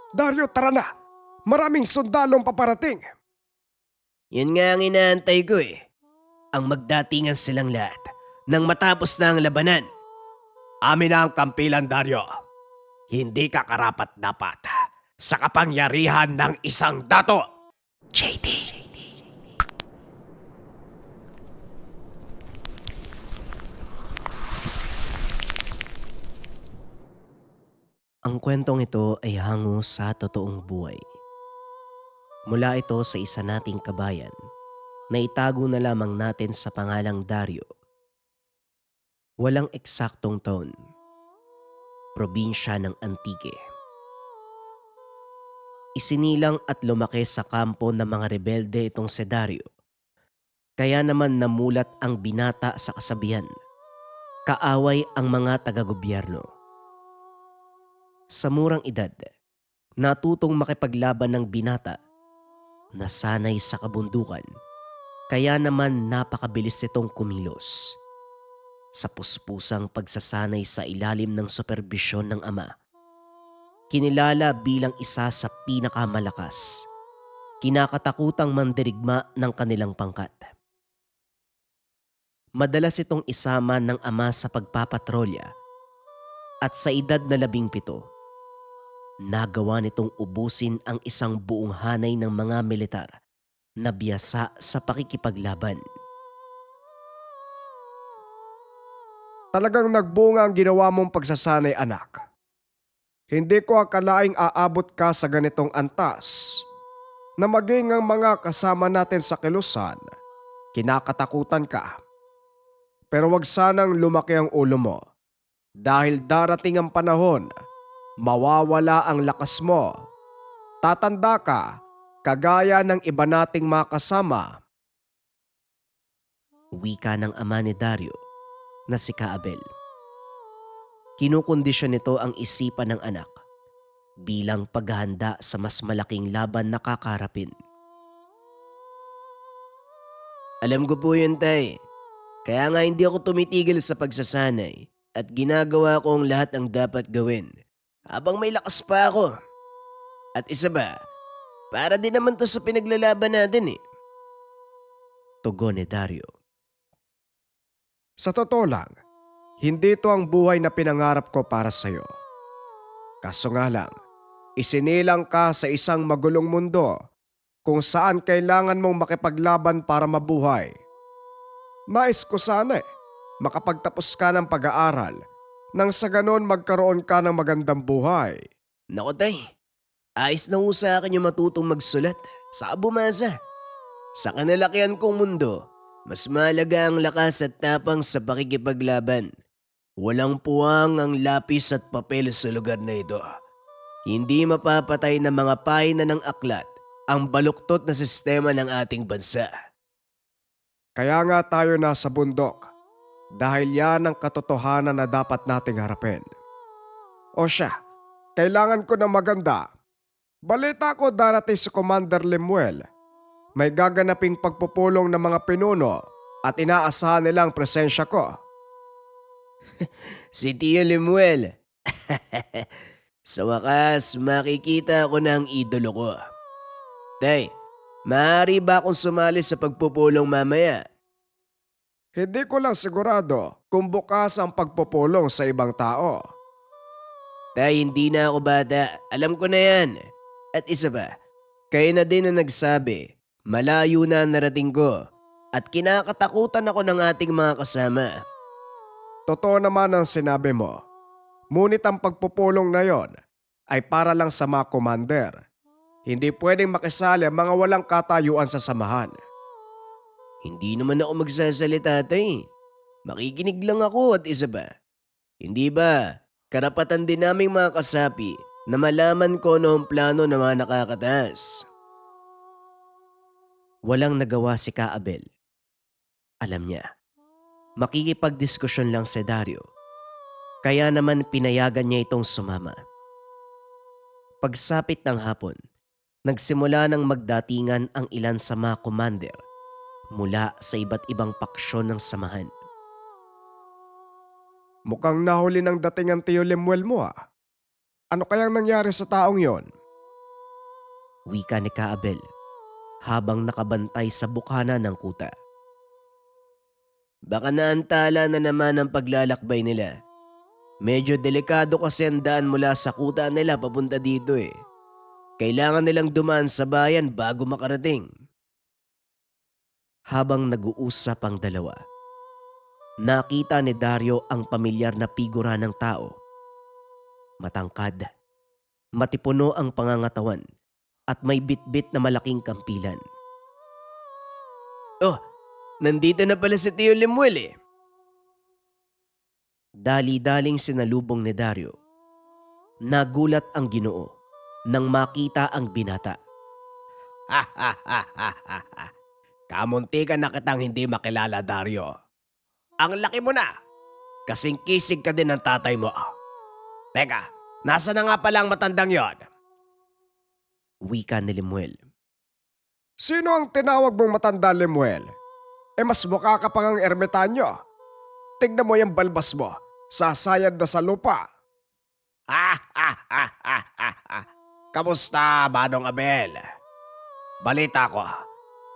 Dario, tara na! Maraming sundalong paparating! Yun nga ang inaantay ko eh. Ang magdatingan silang lahat nang matapos na ang labanan. Amin na ang kampilan, Dario. Hindi ka karapat dapat sa kapangyarihan ng isang dato. JD. Ang kwentong ito ay hango sa totoong buhay. Mula ito sa isa nating kabayan na itago na lamang natin sa pangalang Dario. Walang eksaktong taon. Probinsya ng Antique. Isinilang at lumaki sa kampo ng mga rebelde itong si Dario. Kaya naman namulat ang binata sa kasabihan. Kaaway ang mga taga-gobyerno. Sa murang edad, natutong makipaglaban ng binata. Nasanay sa kabundukan. Kaya naman napakabilis itong kumilos. Sa puspusang pagsasanay sa ilalim ng superbisyon ng ama. Kinilala bilang isa sa pinakamalakas, kinakatakutang mandirigma ng kanilang pangkat. Madalas itong isama ng ama sa pagpapatrolya at sa edad na 17, nagawa nitong ubusin ang isang buong hanay ng mga militar na biyasa sa pakikipaglaban. Talagang nagbunga ang ginawa mong pagsasanay, anak. Hindi ko akalaing aabot ka sa ganitong antas na maging ang mga kasama natin sa kilusan, kinakatakutan ka. Pero wag sanang lumaki ang ulo mo dahil darating ang panahon, mawawala ang lakas mo. Tatanda ka, kagaya ng iba nating mga kasama. Wika ng ama ni Dario na si Kaabel. Kinukondisyon nito ang isipan ng anak bilang paghahanda sa mas malaking laban na kakarapin. Alam ko po yun, tay. Kaya nga hindi ako tumitigil sa pagsasanay at ginagawa ko ang lahat ang dapat gawin habang may lakas pa ako. At isa ba, para din naman to sa pinaglalaban natin eh. Tugon ni Dario. Sa totoo lang, hindi ito ang buhay na pinangarap ko para sa'yo. Kaso nga lang, isinilang ka sa isang magulong mundo kung saan kailangan mong makipaglaban para mabuhay. Nais ko sana makapagtapos ka ng pag-aaral nang sa ganon magkaroon ka ng magandang buhay. Naku tay, ayos na ho sa akin yung matutong magsulat sa bumasa. Sa kanalakihan kong mundo, mas mahalaga ang lakas at tapang sa pakikipaglaban. Walang puwang ang lapis at papel sa lugar na ito. Hindi mapapatay ng mga pahina ng aklat ang baluktot na sistema ng ating bansa. Kaya nga tayo nasa bundok dahil yan ang katotohanan na dapat nating harapin. O siya, kailangan ko ng maganda. Balita ko darating si Commander Lemuel. May gaganaping pagpupulong ng mga pinuno at inaasahan nilang presensya ko. Si Tio Lemuel. Sa wakas, makikita ko na ang idolo ko. Tay, maaari ba akong sumali sa pagpupulong mamaya? Hindi ko lang sigurado kung bukas ang pagpupulong sa ibang tao. Tay, hindi na ako bata. Alam ko na yan. At isa ba, kayo na din na nagsabi, malayo na ang narating ko at kinakatakutan ako ng ating mga kasama. Totoo naman ang sinabi mo. Ngunit ang pagpupulong na yon ay para lang sa mga commander. Hindi pwedeng makisali ang mga walang katayuan sa samahan. Hindi naman ako magsasalita, tay. Makikinig lang ako at isa ba. Hindi ba, karapatan din naming mga kasapi na malaman ko ano ang plano ng mga nakakataas. Walang nagawa si Kaabel. Alam niya, makikipagdiskusyon lang si Dario. Kaya naman pinayagan niya itong sumama. Pagsapit ng hapon, nagsimula ng magdatingan ang ilan sa mga commander mula sa iba't ibang paksyon ng samahan. Mukhang nahuli ng dating ang Tio Lemuel mo ah. Ano kayang nangyari sa taong yon? wika ni Kaabel habang nakabantay sa bukana ng kuta. Baka naantala na naman ang paglalakbay nila. Medyo delikado kasi ang daan mula sa kuta nila papunta dito eh. Kailangan nilang dumaan sa bayan bago makarating. Habang nag-uusap ang dalawa, nakita ni Dario ang pamilyar na figura ng tao. Matangkad, matipuno ang pangangatawan at may bitbit na malaking kampilan. Oh, nandito na pala si Tio Lemuel eh. Dali-daling sinalubong ni Dario. Nagulat ang Ginoo nang makita ang binata. Ha ha ha ha ha ha. Kamuntikan na kitang hindi makilala, Dario. Ang laki mo na. Kasing kisig ka din ng tatay mo. Teka, nasa na nga pala ang matandang yon? Wika ni Lemuel. Sino ang tinawag mong matanda, Lemuel? Mas mukha ka pang ang ermitanyo. Tignan mo yung balbas mo. Sasayad na sa lupa. Ha ha ha ha ha ha. Kamusta, Manong Abel? Balita ko,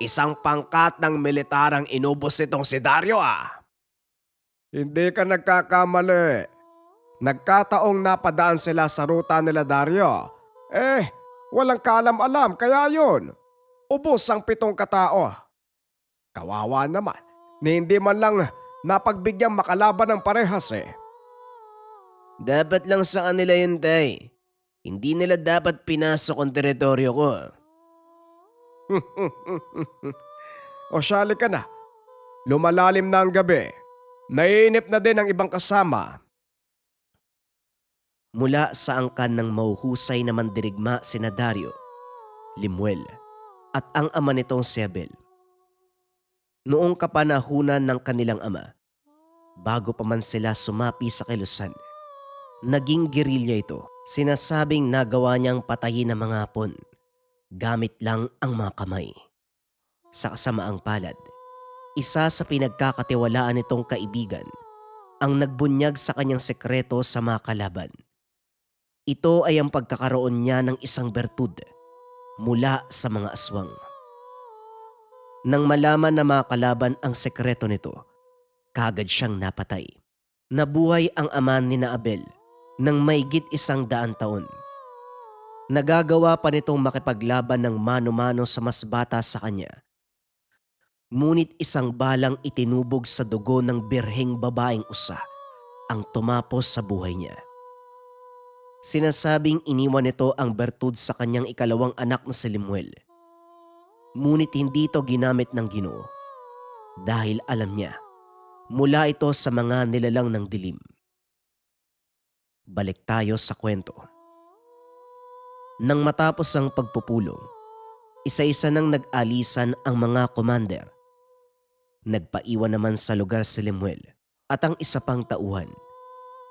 isang pangkat ng militarang inubos itong si Dario ah. Hindi ka nagkakamali. Nagkataong napadaan sila sa ruta nila, Dario. Walang kaalam-alam kaya yun. Ubos ang 7 katao. Kawawa naman, ni hindi man lang napagbigyang makalaban ng parehas eh. Dapat lang sa kanila yun, tay. Hindi nila dapat pinasok ang teritoryo ko. O syali ka na. Lumalalim na ang gabi. Naiinip na din ang ibang kasama. Mula sa angkan ng mauhusay na mandirigma sina Dario, Lemuel at ang ama nitong si Abel. Noong kapanahunan ng kanilang ama, bago pa man sila sumapi sa kilusan, naging gerilya ito. Sinasabing nagawa niyang patayin ang mga hapon gamit lang ang mga kamay. Sa kasamaang palad, isa sa pinagkakatiwalaan nitong kaibigan ang nagbunyag sa kanyang sekreto sa mga kalaban. Ito ay ang pagkakaroon niya ng isang bertud mula sa mga aswang. Nang malaman na mga kalaban ang sekreto nito, kaagad siyang napatay. Nabuhay ang ama ni na Abel ng mahigit 100 taon. Nagagawa pa nitong makipaglaban ng mano-mano sa mas bata sa kanya. Ngunit isang balang itinubog sa dugo ng birheng babaeng usa ang tumapos sa buhay niya. Sinasabing iniwan nito ang bertud sa kanyang ikalawang anak na si Lemuel. Ngunit hindi ito ginamit ng Ginoo dahil alam niya mula ito sa mga nilalang ng dilim. Balik tayo sa kwento. Nang matapos ang pagpupulong, isa-isa nang nag-alisan ang mga commander. Nagpaiwan naman sa lugar si Lemuel at ang isa pang tauhan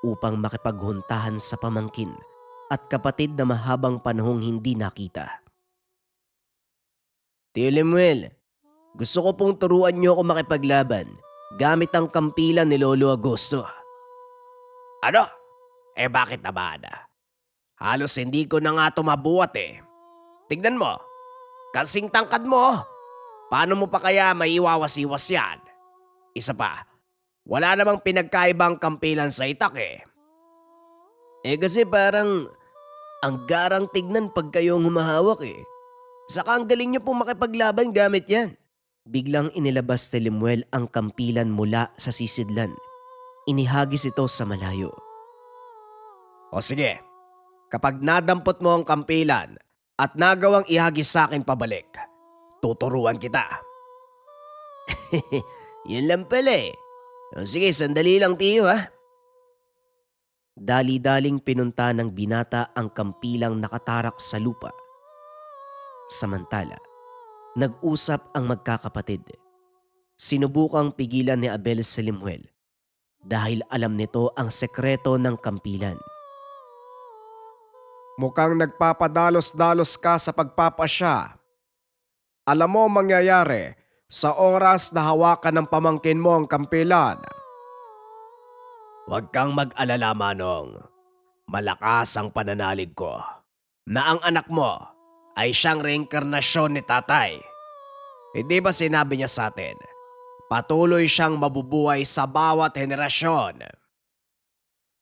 upang makipaghuntahan sa pamangkin at kapatid na mahabang panahong hindi nakita. Tio Lemuel, gusto ko pong turuan niyo ako makipaglaban gamit ang kampilan ni Lolo Agosto. Ano? Bakit naman? Halos hindi ko na nga tumabuhat eh. Tignan mo, kasing tangkad mo. Paano mo pa kaya maiwawas-iwas yan? Isa pa, wala namang pinagkaibang kampilan sa itak eh. Kasi parang ang garang tignan pag kayong humahawak eh. Saka ang galing niyo pong makipaglaban gamit yan. Biglang inilabas ni Lemuel ang kampilan mula sa sisidlan. Inihagis ito sa malayo. O sige, kapag nadampot mo ang kampilan at nagawang ihagis sa akin pabalik, tuturuan kita. Yun lang pala eh. O sige, sandali lang tiyo ha. Dali-daling pinunta ng binata ang kampilang nakatarak sa lupa. Samantala, nag-usap ang magkakapatid. Sinubukang pigilan ni Abel si Lemuel dahil alam nito ang sekreto ng kampilan. Mukhang nagpapadalos-dalos ka sa pagpapasya. Alam mo mangyayari sa oras na hawakan ng pamangkin mo ang kampilan. Huwag kang mag-alala, Manong. Malakas ang pananalig ko na ang anak mo ay siyang reinkarnasyon ni tatay. Hindi ba sinabi niya sa atin, patuloy siyang mabubuhay sa bawat henerasyon?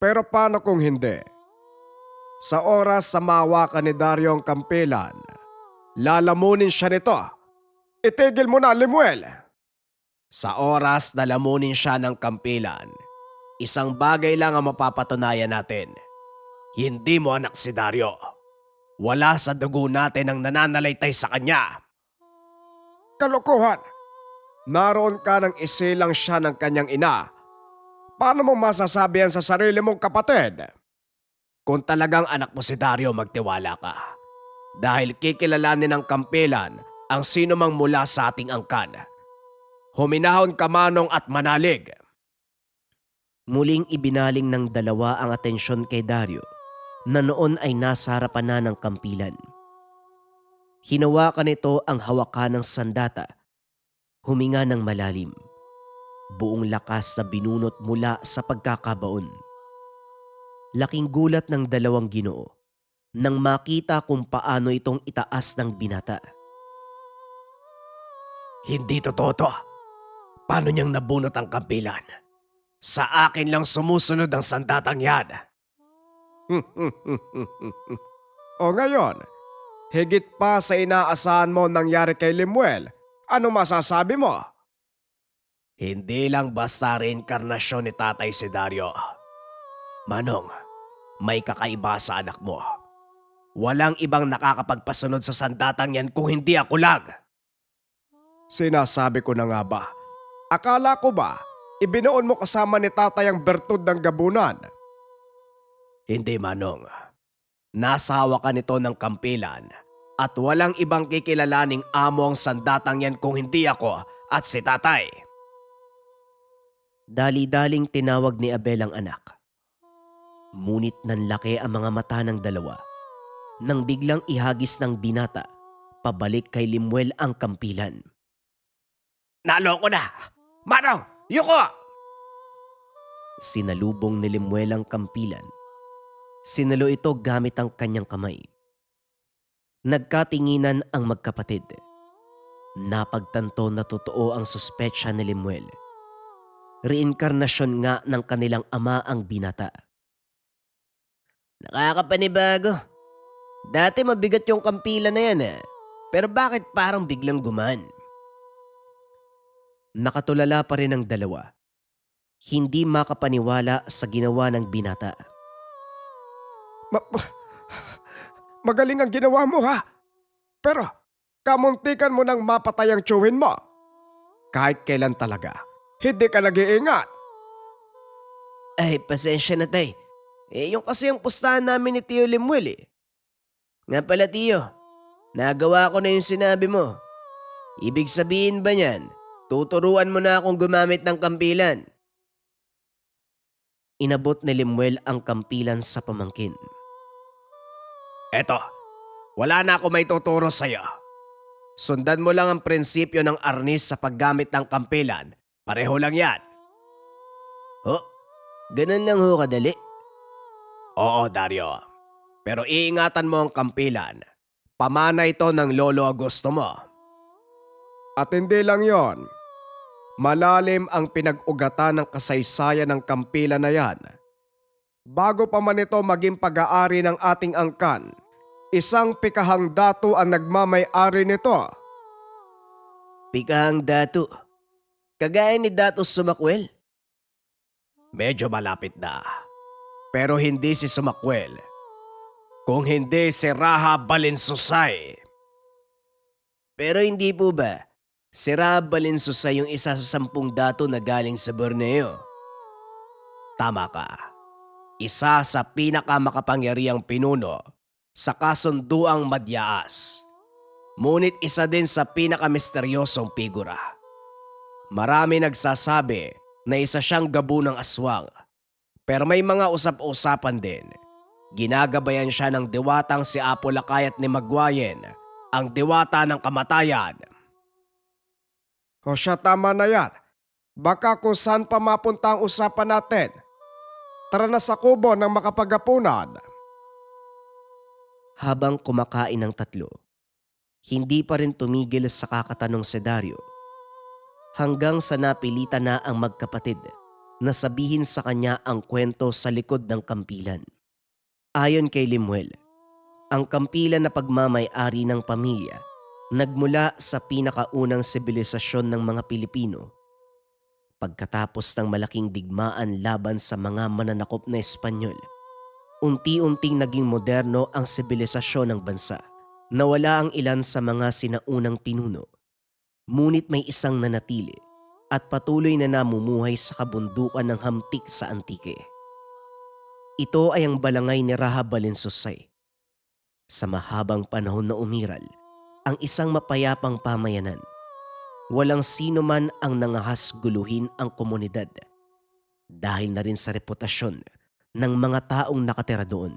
Pero paano kung hindi? Sa oras sa mawakan ni Dario ang kampilan, lalamunin siya nito. Itigil mo na, Lemuel! Sa oras na lamunin siya ng kampilan, isang bagay lang ang mapapatunayan natin. Hindi mo anak si Dario. Wala sa dugo natin ang nananalaytay sa kanya. Kalokohan! Naroon ka ng isilang siya ng kanyang ina. Paano mo masasabi yan sa sarili mong kapatid? Kung talagang anak mo si Dario, magtiwala ka. Dahil kikilalanin ng kampilan ang sino mang mula sa ating angkan. Huminahon ka, Manong, at manalig. Muling ibinaling ng dalawa ang atensyon kay Dario na noon ay nasa harapan na ng kampilan. Hinawakan nito ang hawakan ng sandata. Huminga ng malalim. Buong lakas na binunot mula sa pagkakabaon. Laking gulat ng dalawang Ginoo nang makita kung paano itong itaas ng binata. Hindi totoo to. Paano niyang nabunot ang kampilan? Sa akin lang sumusunod ang sandatang yan. O ngayon, higit pa sa inaasahan mo nangyari kay Lemuel, ano masasabi mo? Hindi lang basta reinkarnasyon ni tatay si Dario. Manong, may kakaiba sa anak mo. Walang ibang nakakapagpasunod sa sandatang yan kung hindi ako lang. Sinasabi ko na nga ba? Akala ko ba, ibinuon mo kasama ni tatay ang bertud ng gabunan? Hindi, Manong. Nasa hawakan nito ng kampilan at walang ibang kikilalaning amo ang sandatang yan kung hindi ako at si tatay. Dali-daling tinawag ni Abel ang anak. Ngunit nanlaki ang mga mata ng dalawa nang biglang ihagis ng binata pabalik kay Lemuel ang kampilan. Naloko na! Manong! Yuko! Sinalubong ni Lemuel ang kampilan. Sinalo ito gamit ang kanyang kamay. Nagkatinginan ang magkapatid. Napagtanto na totoo ang suspetsya ni Lemuel. Reinkarnasyon nga ng kanilang ama ang binata. Nakakapanibago. Dati mabigat yung kampilan na yan Pero bakit parang biglang gumaan? Nakatulala pa rin ang dalawa. Hindi makapaniwala sa ginawa ng binata. Magaling ang ginawa mo, ha? Pero kamuntikan mo nang mapatay ang tiyuhin mo. Kahit kailan talaga, hindi ka nag-iingat. Ay, pasensya na tay. Yung kasi yung pustahan namin ni Tio Lemuel Nga pala Tio, nagawa ko na yung sinabi mo. Ibig sabihin ba niyan, tuturuan mo na akong gumamit ng kampilan? Inabot ni Lemuel ang kampilan sa pamangkin. Eto, wala na ako may tuturo sa'yo. Sundan mo lang ang prinsipyo ng arnis sa paggamit ng kampilan. Pareho lang yan. Oh, ganun lang ho kadali. Oo, Dario. Pero iingatan mo ang kampilan. Pamana ito ng Lolo Augusto mo. At hindi lang yon. Malalim ang pinag-ugatan ng kasaysayan ng kampilan na yan. Bago pa man ito maging pag-aari ng ating angkan, isang pikahang datu ang nagmamay-ari nito. Pikahang datu. Kagaya ni Dato Sumakwel. Medyo malapit na. Pero hindi si Sumakwel. Kung hindi si Rahab Balinsusay. Pero hindi po ba, si Rahab Balinsusay yung isa sa 10 dato na galing sa Borneo? Tama ka. Isa sa pinakamakapangyarihang pinuno sa kasunduang Madyaas. Ngunit isa din sa pinakamisteryosong figura. Marami nagsasabi na isa siyang gabo ng aswang. Pero may mga usap-usapan din. Ginagabayan siya ng diwatang si Apo Lakay at ni Magwayen, ang diwata ng kamatayan. O siya, tama na yan. Baka kung saan pa mapunta ang usapan natin. Tara na sa kubo ng makapagapunan. Habang kumakain ng tatlo, Hindi pa rin tumigil sa kakatanong si Dario hanggang sa napilitan na ang magkapatid na sabihin sa kanya ang kwento sa likod ng kampilan. Ayon kay Limuel, ang kampilan na pagmamay-ari ng pamilya nagmula sa pinakaunang sibilisasyon ng mga Pilipino pagkatapos ng malaking digmaan laban sa mga mananakop na Espanyol. Unti-unting naging moderno ang sibilisasyon ng bansa. Nawala ang ilan sa mga sinaunang pinuno, ngunit may isang nanatili at patuloy na namumuhay sa kabundukan ng Hamtik sa Antique. Ito ay ang balangay ni Rahab Valenzuela. Sa mahabang panahon na umiral ang isang mapayapang pamayanan, walang sino man ang nangahas guluhin ang komunidad dahil na rin sa reputasyon ng mga taong nakatira doon.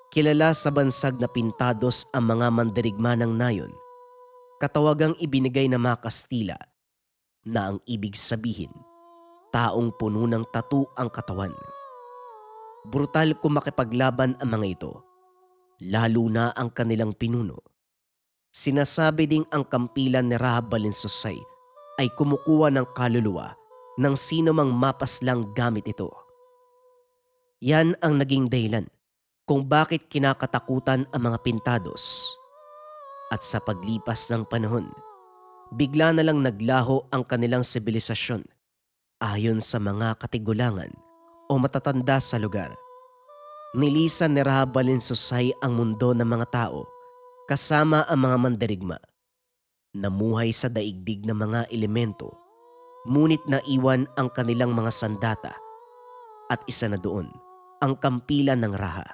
Kilala sa bansag na pintados ang mga mandirigma ng nayon, katawagang ibinigay ng mga Kastila na ang ibig sabihin, taong puno ng tattoo ang katawan. Brutal kung makipaglaban ang mga ito, lalo na ang kanilang pinuno. Sinasabi ding ang kampilan ni Rahab Valenzuela ay kumukuha ng kaluluwa ng sino mang mapaslang gamit ito. Yan ang naging dahilan kung bakit kinakatakutan ang mga pintados. At sa paglipas ng panahon, bigla na lang naglaho ang kanilang sibilisasyon ayon sa mga katigulangan o matatanda sa lugar. Nilisan ni Rahab Valenzuela ang mundo ng mga tao kasama ang mga mandirigma. Namuhay sa daigdig ng mga elemento, ngunit naiwan ang kanilang mga sandata at isa na doon ang kampilan ng Raha.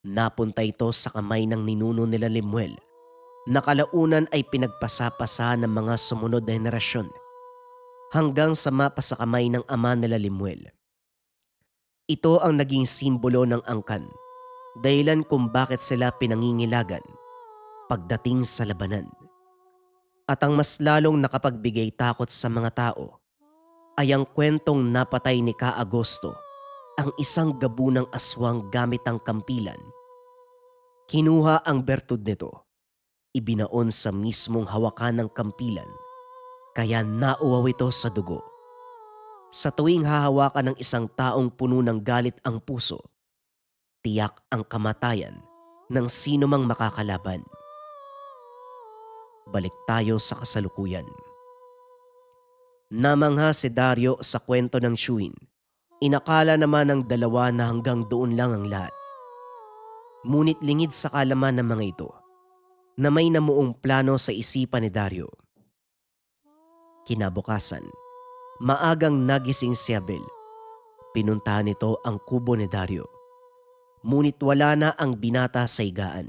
Napunta ito sa kamay ng ninuno nila Limuel na kalaunan ay pinagpasapasa ng mga sumunod na henerasyon hanggang sa mapasa kamay ng ama nila Limuel. Ito ang naging simbolo ng angkan, dahilan kung bakit sila pinangingilagan pagdating sa labanan. At ang mas lalong nakapagbigay takot sa mga tao ay ang kwentong napatay ni Ka Agosto ang isang gabunang aswang gamit ang kampilan. Kinuha ang bertud nito, ibinaon sa mismong hawakan ng kampilan, kaya nauwaw ito sa dugo. Sa tuwing hahawakan ng isang taong puno ng galit ang puso, tiyak ang kamatayan ng sino mang makakalaban. Balik tayo sa kasalukuyan. Namangha si Dario sa kwento ng Shuin. Inakala naman ng dalawa na hanggang doon lang ang lahat. Ngunit lingid sa kalaman ng mga ito na may namuong plano sa isipan ni Dario. Kinabukasan, maagang nagising si Abel. Pinuntahan nito ang kubo ni Dario. Ngunit wala na ang binata sa higaan.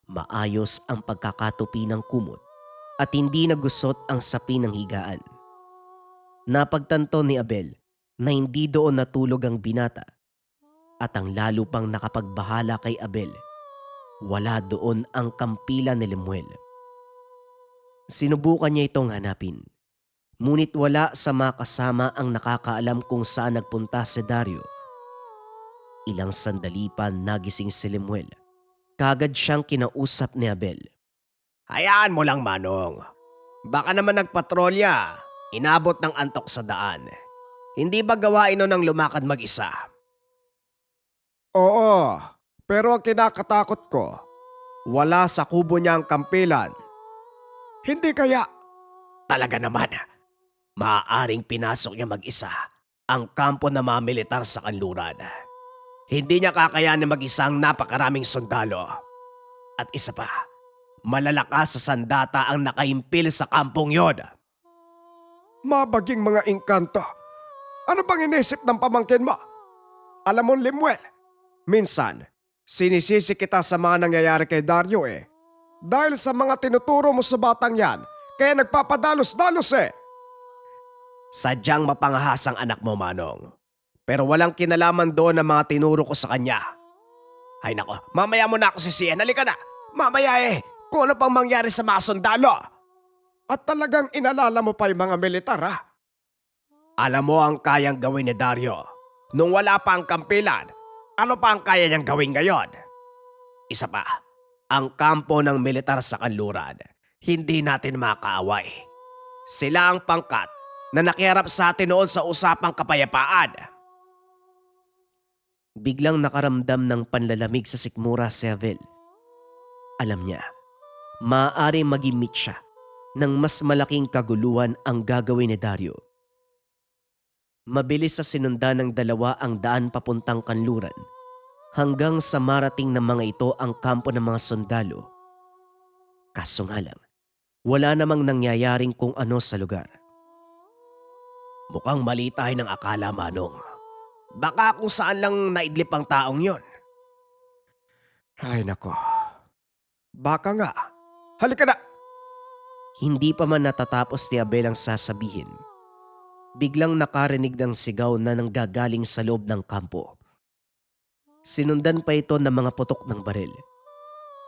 Maayos ang pagkakatupi ng kumot at hindi nagusot ang sapi ng higaan. Napagtanto ni Abel na hindi doon natulog ang binata at ang lalo pang nakapagbahala kay Abel, wala doon ang kampilan ni Lemuel. Sinubukan niya itong hanapin, ngunit wala sa mga kasama ang nakakaalam kung saan nagpunta si Dario. Ilang sandali pa nagising si Lemuel. Kagad siyang kinausap ni Abel. Hayaan mo lang, Manong. Baka naman nagpatrolya. Inabot ng antok sa daan. Hindi ba gawain nun ng lumakad mag-isa? Oo, pero ang kinakatakot ko, wala sa kubo niya ang kampilan. Hindi kaya? Talaga naman, maaaring pinasok niya mag-isa ang kampo ng mga militar sa kanluran. Hindi niya kakayanin mag-isa ang napakaraming sundalo. At isa pa, malalakas sa sandata ang nakaimpil sa kampong yon. Mabaging mga engkanto. Ano bang inisip ng pamangkin mo? Alam mo, Lemuel, minsan, sinisisi kita sa mga nangyayari kay Dario eh. Dahil sa mga tinuturo mo sa batang yan, kaya nagpapadalos-dalos eh. Sadyang mapangahasang anak mo, Manong. Pero walang kinalaman doon ang mga tinuro ko sa kanya. Ay nako, mamaya mo na ako sisiyan. Halika na. Mamaya eh, kung ano pang mangyari sa mga sundalo. At talagang inalala mo pa yung mga militar ha? Alam mo ang kayang gawin ni Dario. Nung wala pa ang kampilan, ano pa ang kaya niyang gawin ngayon? Isa pa, Ang kampo ng militar sa kanluran, hindi natin makaaway. Sila ang pangkat na nakiharap sa atin noon sa usapang kapayapaan. Biglang nakaramdam ng panlalamig sa sikmura si Abel. Alam niya, maaaring magimik siya ng mas malaking kaguluhan ang gagawin ni Dario. Mabilis sa sinundan ng dalawa ang daan papuntang kanluran hanggang sa marating ng mga ito ang kampo ng mga sundalo. Kaso nga lang, wala namang nangyayaring kung ano sa lugar. Mukhang mali tayo ng akala, Manong. Baka kung saan lang naidlip ang taong yon. Ay nako, baka nga. Halika na! Hindi pa man natatapos ni Abel ang sasabihin. Biglang nakarinig ng sigaw na nanggagaling sa loob ng kampo. Sinundan pa ito ng mga putok ng baril.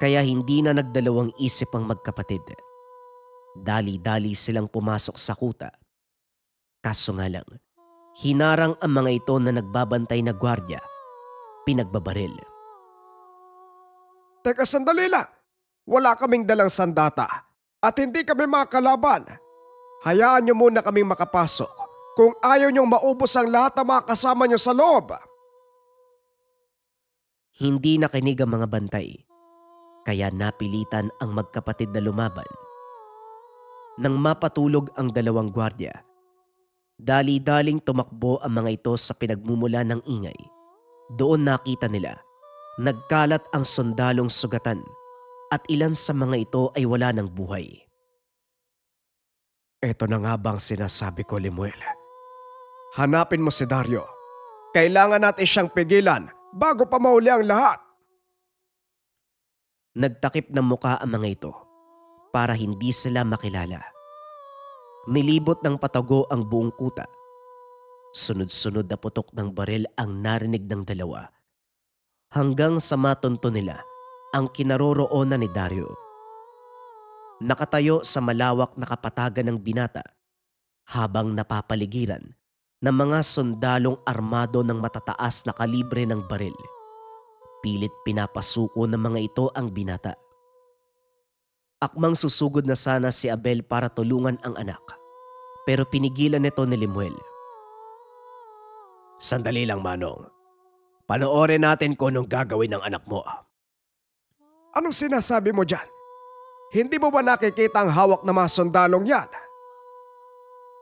Kaya hindi na nagdalawang isip ang magkapatid. Dali-dali silang pumasok sa kuta. Kaso nga lang, hinarang ang mga ito na nagbabantay na gwardya. Pinagbabaril. Teka, sandali lang. Wala kaming dalang sandata at hindi kami makalaban. Hayaan niyo muna kaming makapasok kung ayaw niyong maubos ang lahat ng mga kasama niyo sa loob. Hindi nakinig ang mga bantay. Kaya napilitan ang magkapatid na lumaban. Nang mapatulog ang dalawang gwardya, dali-daling tumakbo ang mga ito sa pinagmumula ng ingay. Doon nakita nila, nagkalat ang sundalong sugatan at ilan sa mga ito ay wala ng buhay. Ito na nga bang sinasabi ko, Lemuel? Hanapin mo si Dario. Kailangan natin siyang pigilan bago pa mahuli ang lahat. Nagtakip ng muka ang mga ito para hindi sila makilala. Nilibot ng patago ang buong kuta. Sunod-sunod na putok ng baril ang narinig ng dalawa hanggang sa matunto nila ang kinaroroonan ni Dario. Nakatayo sa malawak na kapatagan ng binata habang napapaligiran ng mga sundalong armado ng matataas na kalibre ng baril. Pilit pinapasuko ng mga ito ang binata. Akmang susugod na sana si Abel para tulungan ang anak, pero pinigilan nito ni Lemuel. Sandali lang, Manong. Panoorin natin kung anong gagawin ng anak mo. Anong sinasabi mo dyan? Hindi mo ba nakikita ang hawak na mga sundalong yan?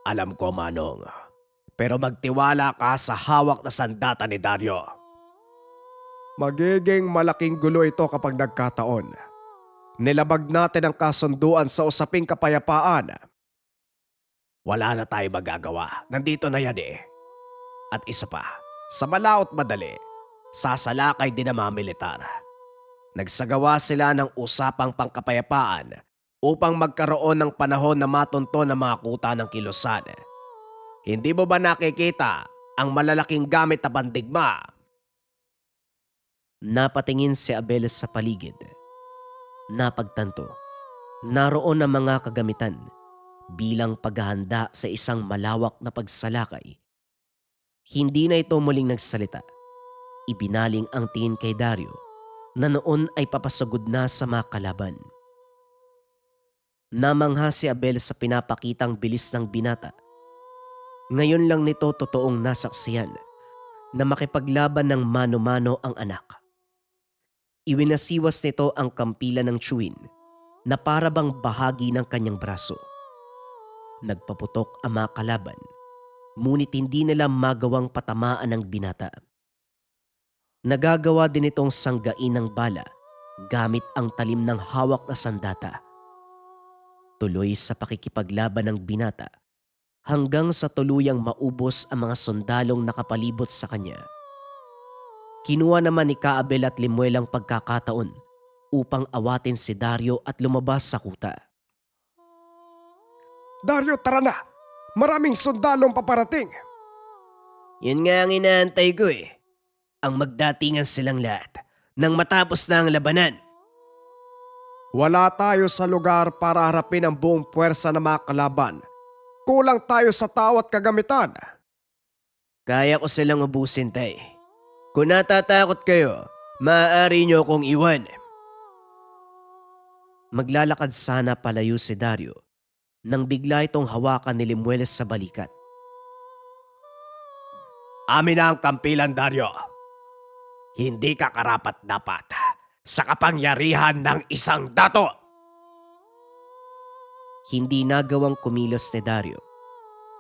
Alam ko, Manong. Pero magtiwala ka sa hawak na sandata ni Dario. Magiging malaking gulo ito kapag nagkataon. Nilabag natin ang kasunduan sa usaping kapayapaan. Wala na tayo magagawa. Nandito na yan eh. At isa pa, sa malaot madali, sasalakay din ang mga militar. Nagsagawa sila ng usapang pangkapayapaan upang magkaroon ng panahon na matunto ng mga kuta ng kilusan. Hindi mo ba nakikita ang malalaking gamit na bandigma? Napatingin si Abel sa paligid. Napagtanto, naroon ang mga kagamitan bilang paghahanda sa isang malawak na pagsalakay. Hindi na ito muling nagsalita. Ibinaling ang tingin kay Dario na noon ay papasagod na sa mga kalaban. Namangha si Abel sa pinapakitang bilis ng binata. Ngayon lang nito totoong nasaksiyan na makipaglaban ng mano-mano ang anak. Iwinasiwas nito ang kampilan ng tsuwin na parabang bahagi ng kanyang braso. Nagpaputok ang mga kalaban, ngunit hindi nila magawang patamaan ang binata. Nagagawa din itong sanggain ng bala gamit ang talim ng hawak na sandata. Tuloy sa pakikipaglaban ng binata hanggang sa tuluyang maubos ang mga sundalong nakapalibot sa kanya. Kinuha naman ni Kaabel at Lemuel ang pagkakataon upang awatin si Dario at lumabas sa kuta. Dario, tara na! Maraming sundalong paparating! Yun nga ang inaantay ko eh. Ang magdatingan silang lahat nang matapos na ang labanan. Wala tayo sa lugar para harapin ang buong puwersa ng mga kalaban. Kulang tayo sa tao at kagamitan. Kaya ko silang ubusin, tay. Kung natatakot kayo, maaari nyo akong iwan. Maglalakad sana palayo si Dario nang bigla itong hawakan ni Lemuel sa balikat. Amin na ang kampilan, Dario. Hindi ka karapat-dapat sa kapangyarihan ng isang dato. Hindi nagawang kumilos ni Dario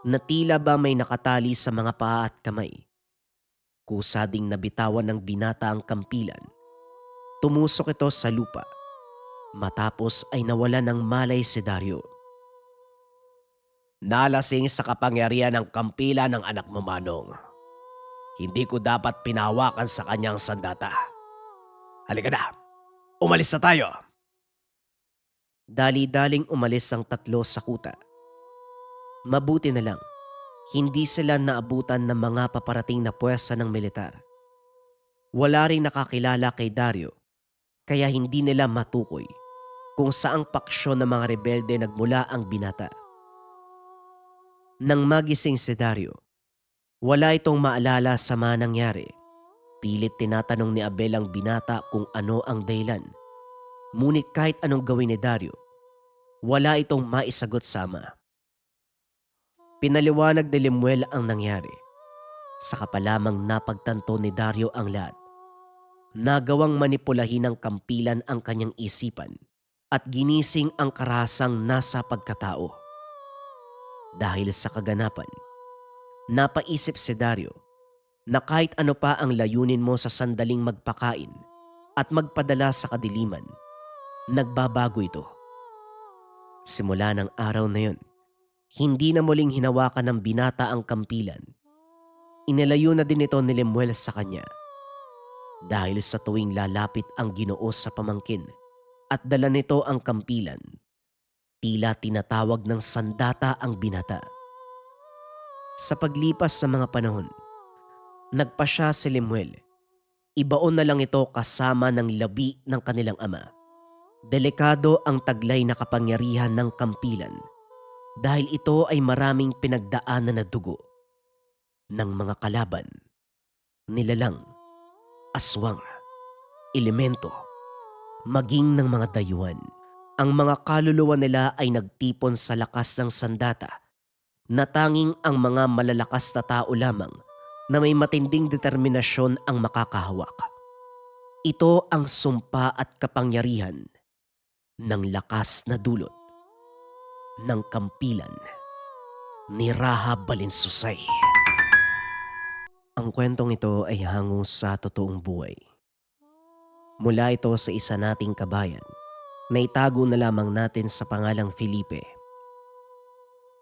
na tila ba may nakatali sa mga paa at kamay. Kusa ding nabitawan ng binata ang kampilan. Tumusok ito sa lupa. Matapos ay nawala ng malay si Dario. Nalasing sa kapangyarihan ng kampilan ng anak mo, Manong. Hindi ko dapat pinahawakan sa kanyang sandata. Halika na, umalis na tayo. Dali-daling umalis ang tatlo sa kuta. Mabuti na lang, hindi sila naabutan ng mga paparating na puwersa ng militar. Wala ring nakakilala kay Dario, kaya hindi nila matukoy kung saang paksyon ng mga rebelde nagmula ang binata. Nang magising si Dario, wala itong maalala sa mga nangyari. Pilit tinatanong ni Abel ang binata kung ano ang dahilan. Ngunit kahit anong gawin ni Dario, wala itong maisagot sama. Pinaliwanag ni Lemuel ang nangyari. Saka pa lamang napagtanto ni Dario ang lahat. Nagawang manipulahin ng kampilan ang kanyang isipan at ginising ang karahasang nasa pagkatao. Dahil sa kaganapan, napaisip si Dario na kahit ano pa ang layunin mo sa sandaling magpakain at magpadala sa kadiliman, nagbabago ito. Simula ng araw na yun, hindi na muling hinawakan ng binata ang kampilan. Inilayo na din ito ni Lemuel sa kanya. Dahil sa tuwing lalapit ang Ginoo sa pamangkin at dala nito ang kampilan, tila tinatawag ng sandata ang binata. Sa paglipas sa mga panahon, nagpasya si Lemuel. Ibaon na lang ito kasama ng labi ng kanilang ama. Delikado ang taglay na kapangyarihan ng kampilan dahil ito ay maraming pinagdaanan na dugo ng mga kalaban, nilalang, aswang, elemento, maging ng mga dayuhan. Ang mga kaluluwa nila ay nagtipon sa lakas ng sandata na tanging ang mga malalakas na tao lamang na may matinding determinasyon ang makakahawak. Ito ang sumpa at kapangyarihan ng lakas na dulot ng kampilan ni Rahab Balinsusay. Ang kwentong ito ay hango sa totoong buhay. Mula ito sa isa nating kabayan na itago na lamang natin sa pangalang Felipe.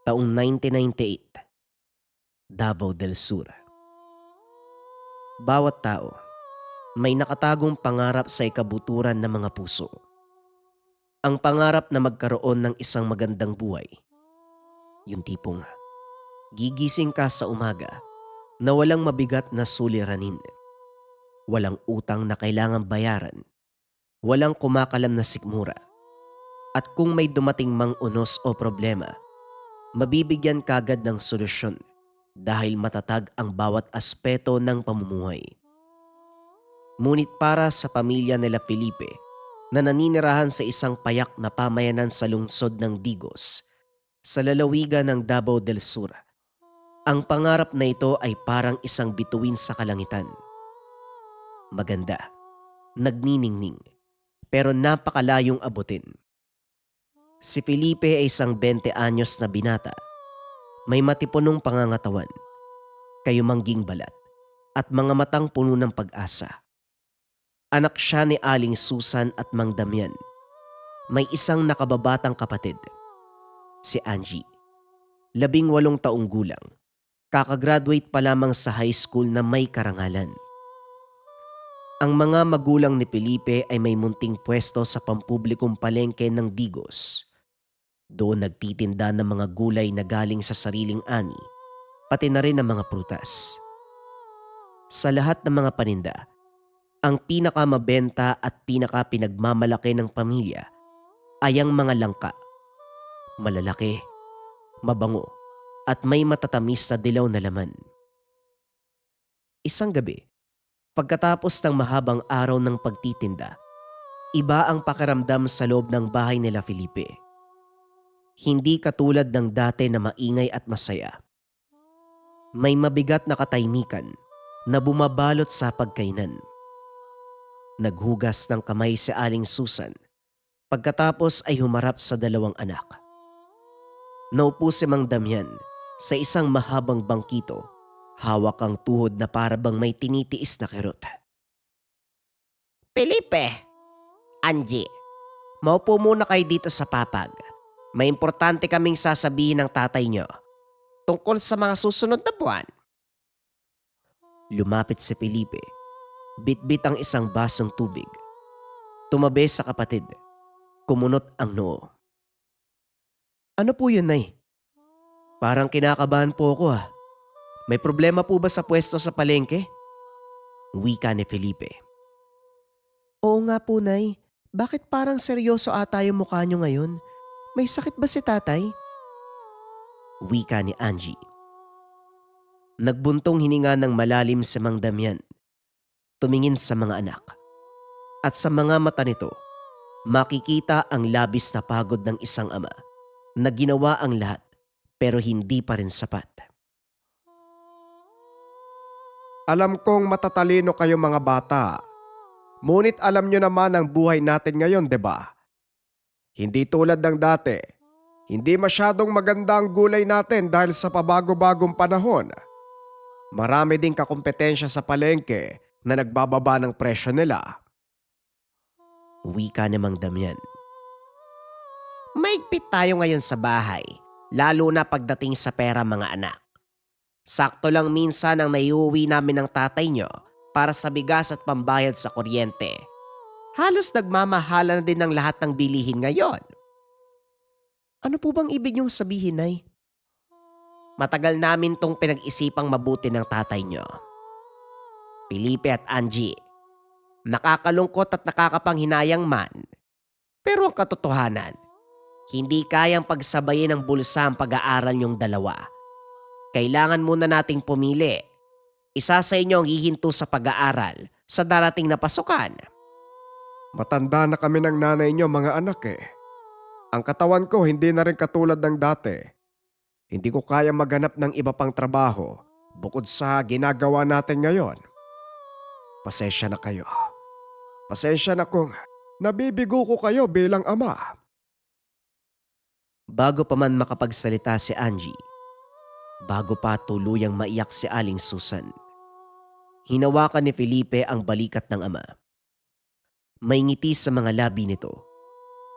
Taong 1998, Davao del Sur. Bawat tao may nakatagong pangarap sa ikabuturan ng mga puso. Ang pangarap na magkaroon ng isang magandang buhay. Yung tipong gigising ka sa umaga na walang mabigat na suliranin. Walang utang na kailangang bayaran. Walang kumakalam na sikmura. At kung may dumating mang unos o problema, mabibigyan kagad ng solusyon dahil matatag ang bawat aspeto ng pamumuhay. Ngunit para sa pamilya nila Felipe na naninirahan sa isang payak na pamayanan sa lungsod ng Digos, sa lalawigan ng Davao del Sur, ang pangarap na ito ay parang isang bituin sa kalangitan. Maganda, nagniningning, pero napakalayong abutin. Si Felipe ay isang 20 anyos na binata. May matipunong pangangatawan, kayumangging balat, at mga matang puno ng pag-asa. Anak siya ni Aling Susan at Mang Damian. May isang nakababatang kapatid, si Angie. 18 taong gulang, kakagraduate pa lamang sa high school na may karangalan. Ang mga magulang ni Felipe ay may munting pwesto sa pampublikong palengke ng Digos. Doon nagtitinda ng mga gulay na galing sa sariling ani, pati na rin ng mga prutas. Sa lahat ng mga paninda, ang pinakamabenta at pinakapinagmamalaki ng pamilya ay ang mga langka. Malalaki, mabango, at may matatamis na dilaw na laman. Isang gabi, pagkatapos ng mahabang araw ng pagtitinda, Iba ang pakiramdam sa loob ng bahay nila Felipe. Hindi katulad ng dati na maingay at masaya. May mabigat na katahimikan na bumabalot sa pagkainan. Naghugas ng kamay si Aling Susan pagkatapos ay humarap sa dalawang anak. Naupo si Mang Damian sa isang mahabang bangkito, hawak ang tuhod na parabang may tinitiis na kirot. Felipe, Angie, maupo muna kayo dito sa papag. May importante kaming sasabihin ng tatay nyo tungkol sa mga susunod na buwan. Lumapit si Felipe, bitbit ang isang basong tubig. Tumabi sa kapatid, kumunot ang noo. Ano po yun, Nay? Parang kinakabahan po ako ah. May problema po ba sa pwesto sa palengke? Wika ni Felipe. Oo nga po, Nay. Bakit parang seryoso ata yung mukha nyo ngayon? May sakit ba si tatay? Wika ni Angie. Nagbuntong hininga ng malalim si Mang Damian. Tumingin sa mga anak. At sa mga mata nito, makikita ang labis na pagod ng isang ama na ginawa ang lahat pero hindi pa rin sapat. Alam kong matatalino kayo mga bata. Ngunit alam nyo naman ang buhay natin ngayon, 'di ba? Hindi tulad ng dati. Hindi masyadong maganda ang gulay natin dahil sa pabago-bagong panahon. Marami ding kakumpetensya sa palengke na nagbababa ng presyo nila. Wika ni Mang Damian. Maigpit tayo ngayon sa bahay, lalo na pagdating sa pera mga anak. Sakto lang minsan ang naiuwi namin ng tatay nyo para sa bigas at pambayad sa kuryente. Halos nagmamahala na din ng lahat ng bilihin ngayon. Ano po bang ibig niyong sabihin, Nay? Matagal namin tong pinag-isipang mabuti ng tatay nyo. Felipe at Angie, nakakalungkot at nakakapanghinayang man. Pero ang katotohanan, hindi kayang pagsabayin ng bulsa ang pag-aaral niyong dalawa. Kailangan muna nating pumili. Isa sa inyo ang hihinto sa pag-aaral sa darating na pasukan. Matanda na kami ng nanay nyo mga anak eh. Ang katawan ko hindi na rin katulad ng dati. Hindi ko kaya maghanap ng iba pang trabaho bukod sa ginagawa natin ngayon. Pasensya na kayo. Pasensya na kung nabibigo ko kayo bilang ama. Bago pa man makapagsalita si Angie, bago pa tuluyang maiyak si Aling Susan, hinawakan ni Felipe ang balikat ng ama. May ngiti sa mga labi nito,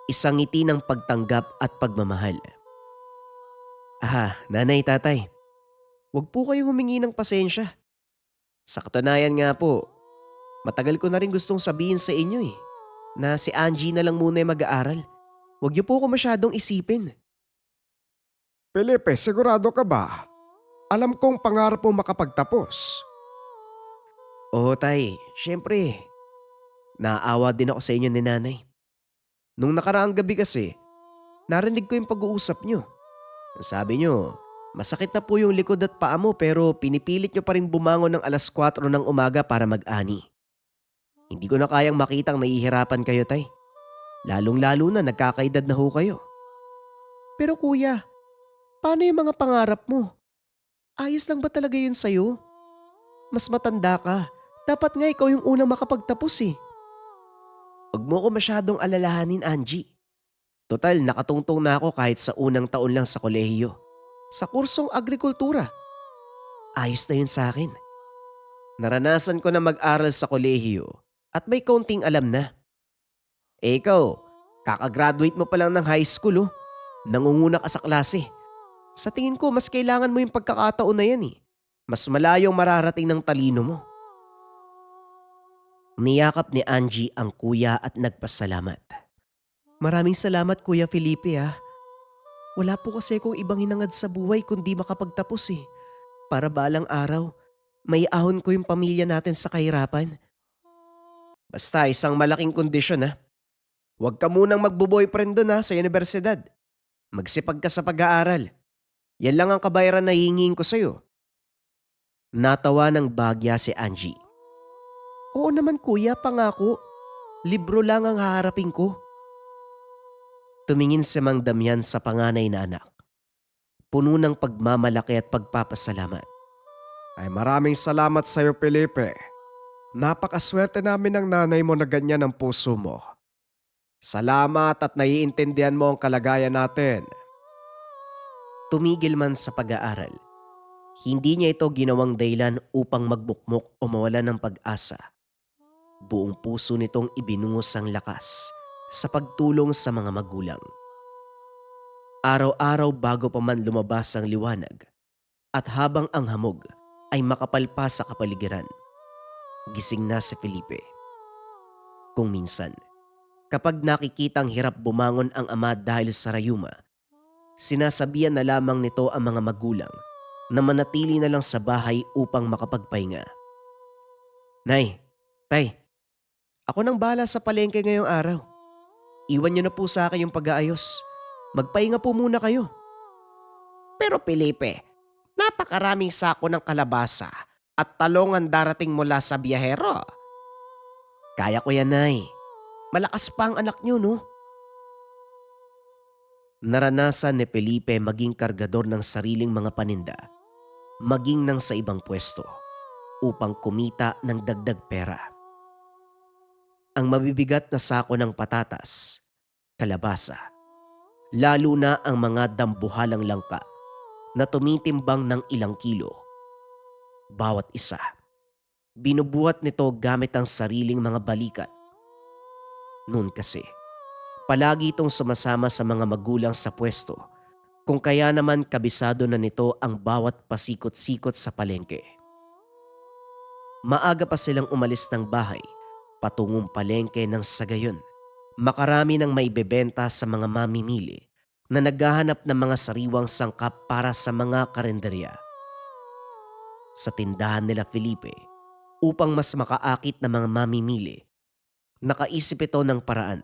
isang ngiti ng pagtanggap at pagmamahal. Nanay, tatay, huwag po kayong humingi ng pasensya. Sa katunayan nga po, matagal ko na rin gustong sabihin sa inyo na si Angie na lang muna yung mag-aaral. Huwag niyo po ako masyadong isipin. Felipe, sigurado ka ba? Alam kong pangarap mo makapagtapos. Oo, tay. Siyempre, naaawa din ako sa inyo ni nanay. Nung nakaraang gabi kasi, narinig ko yung pag-uusap nyo. Sabi nyo, masakit na po yung likod at paa mo pero pinipilit nyo pa rin bumangon ng alas 4 ng umaga para mag-ani. Hindi ko na kayang makitang nahihirapan kayo, tay. Lalong-lalo na nagkakaedad na ho kayo. Pero kuya, paano yung mga pangarap mo? Ayos lang ba talaga yun sa'yo? Mas matanda ka. Dapat nga ikaw yung unang makapagtapos eh. Huwag mo ko masyadong alalahanin, Angie. Total, nakatungtong na ako kahit sa unang taon lang sa kolehiyo. Sa kursong agrikultura. Ayos na yun sa akin. Naranasan ko na mag-aral sa kolehiyo at may kaunting alam na. Ikaw, kakagraduate mo pa lang ng high school oh. Nangunguna ka sa klase. Sa tingin ko, mas kailangan mo yung pagkakataon na yan eh. Mas malayong mararating ng talino mo. Niyakap ni Angie ang kuya at nagpasalamat. Maraming salamat Kuya Felipe ah. Wala po kasi akong ibang hinangad sa buhay kundi makapagtapos eh. Para balang araw, may ahon ko yung pamilya natin sa kahirapan. Basta isang malaking kondisyon ah. Huwag ka munang magbo-boyfriend doon sa universidad. Magsipag ka sa pag-aaral. Yan lang ang kabayaran na hihingin ko sa'yo. Natawa ng bagya si Angie. Oo naman kuya, pangako. Libro lang ang haharapin ko. Tumingin si Mang Damian sa panganay na anak, puno ng pagmamalaki at pagpapasalamat. Ay maraming salamat sa iyo, Felipe. Napakaswerte namin ng nanay mo na ganyan ang puso mo. Salamat at naiintindihan mo ang kalagayan natin. Tumigil man sa pag-aaral, hindi niya ito ginawang dahilan upang magbukmok o mawalan ng pag-asa. Buong puso nitong ibinungos ang lakas sa pagtulong sa mga magulang. Araw-araw bago pa man lumabas ang liwanag at habang ang hamog ay makapal pa sa kapaligiran, gising na si Felipe. Kung minsan, kapag nakikitang hirap bumangon ang ama dahil sa rayuma, sinasabihan na lamang nito ang mga magulang na manatili na lang sa bahay upang makapagpahinga. Nay, tay, ako nang bahala sa palengke ngayong araw. Iwan niyo na po sa akin yung pag-aayos. Magpahinga po muna kayo. Pero Felipe, napakaraming sako ng kalabasa at talong ang darating mula sa biyahero. Kaya ko yan, Nay. Malakas pa ang anak niyo, no? Naranasan ni Felipe maging kargador ng sariling mga paninda, maging nang sa ibang pwesto, upang kumita ng dagdag pera. Ang mabibigat na sako ng patatas, kalabasa, lalo na ang mga dambuhalang langka na tumitimbang ng ilang kilo. Bawat isa, binubuhat nito gamit ang sariling mga balikat. Noon kasi, palagi itong sumasama sa mga magulang sa pwesto, kung kaya naman kabisado na nito ang bawat pasikot-sikot sa palengke. Maaga pa silang umalis ng bahay, patungong palengke ng sa gayon. Makarami ng maibebenta sa mga mamimili na naghahanap ng mga sariwang sangkap para sa mga karenderya. Sa tindahan nila Felipe, upang mas makaakit na mga mamimili, nakaisip ito ng paraan.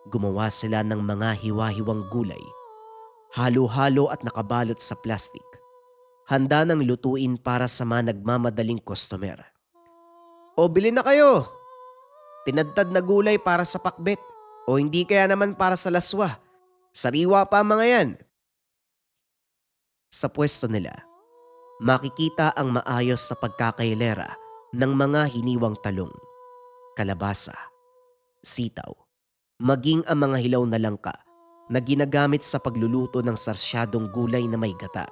Gumawa sila ng mga hiwa-hiwang gulay, halo-halo at nakabalot sa plastik. Handa ng lutuin para sa mga nagmamadaling customer. O bili na kayo! Tinadtad na gulay para sa pakbet. O hindi kaya naman para sa laswa. Sariwa pa ang mga yan. Sa pwesto nila, makikita ang maayos sa pagkakailera ng mga hiniwang talong, kalabasa, sitaw, maging ang mga hilaw na langka na ginagamit sa pagluluto ng sarsyadong gulay na may gata.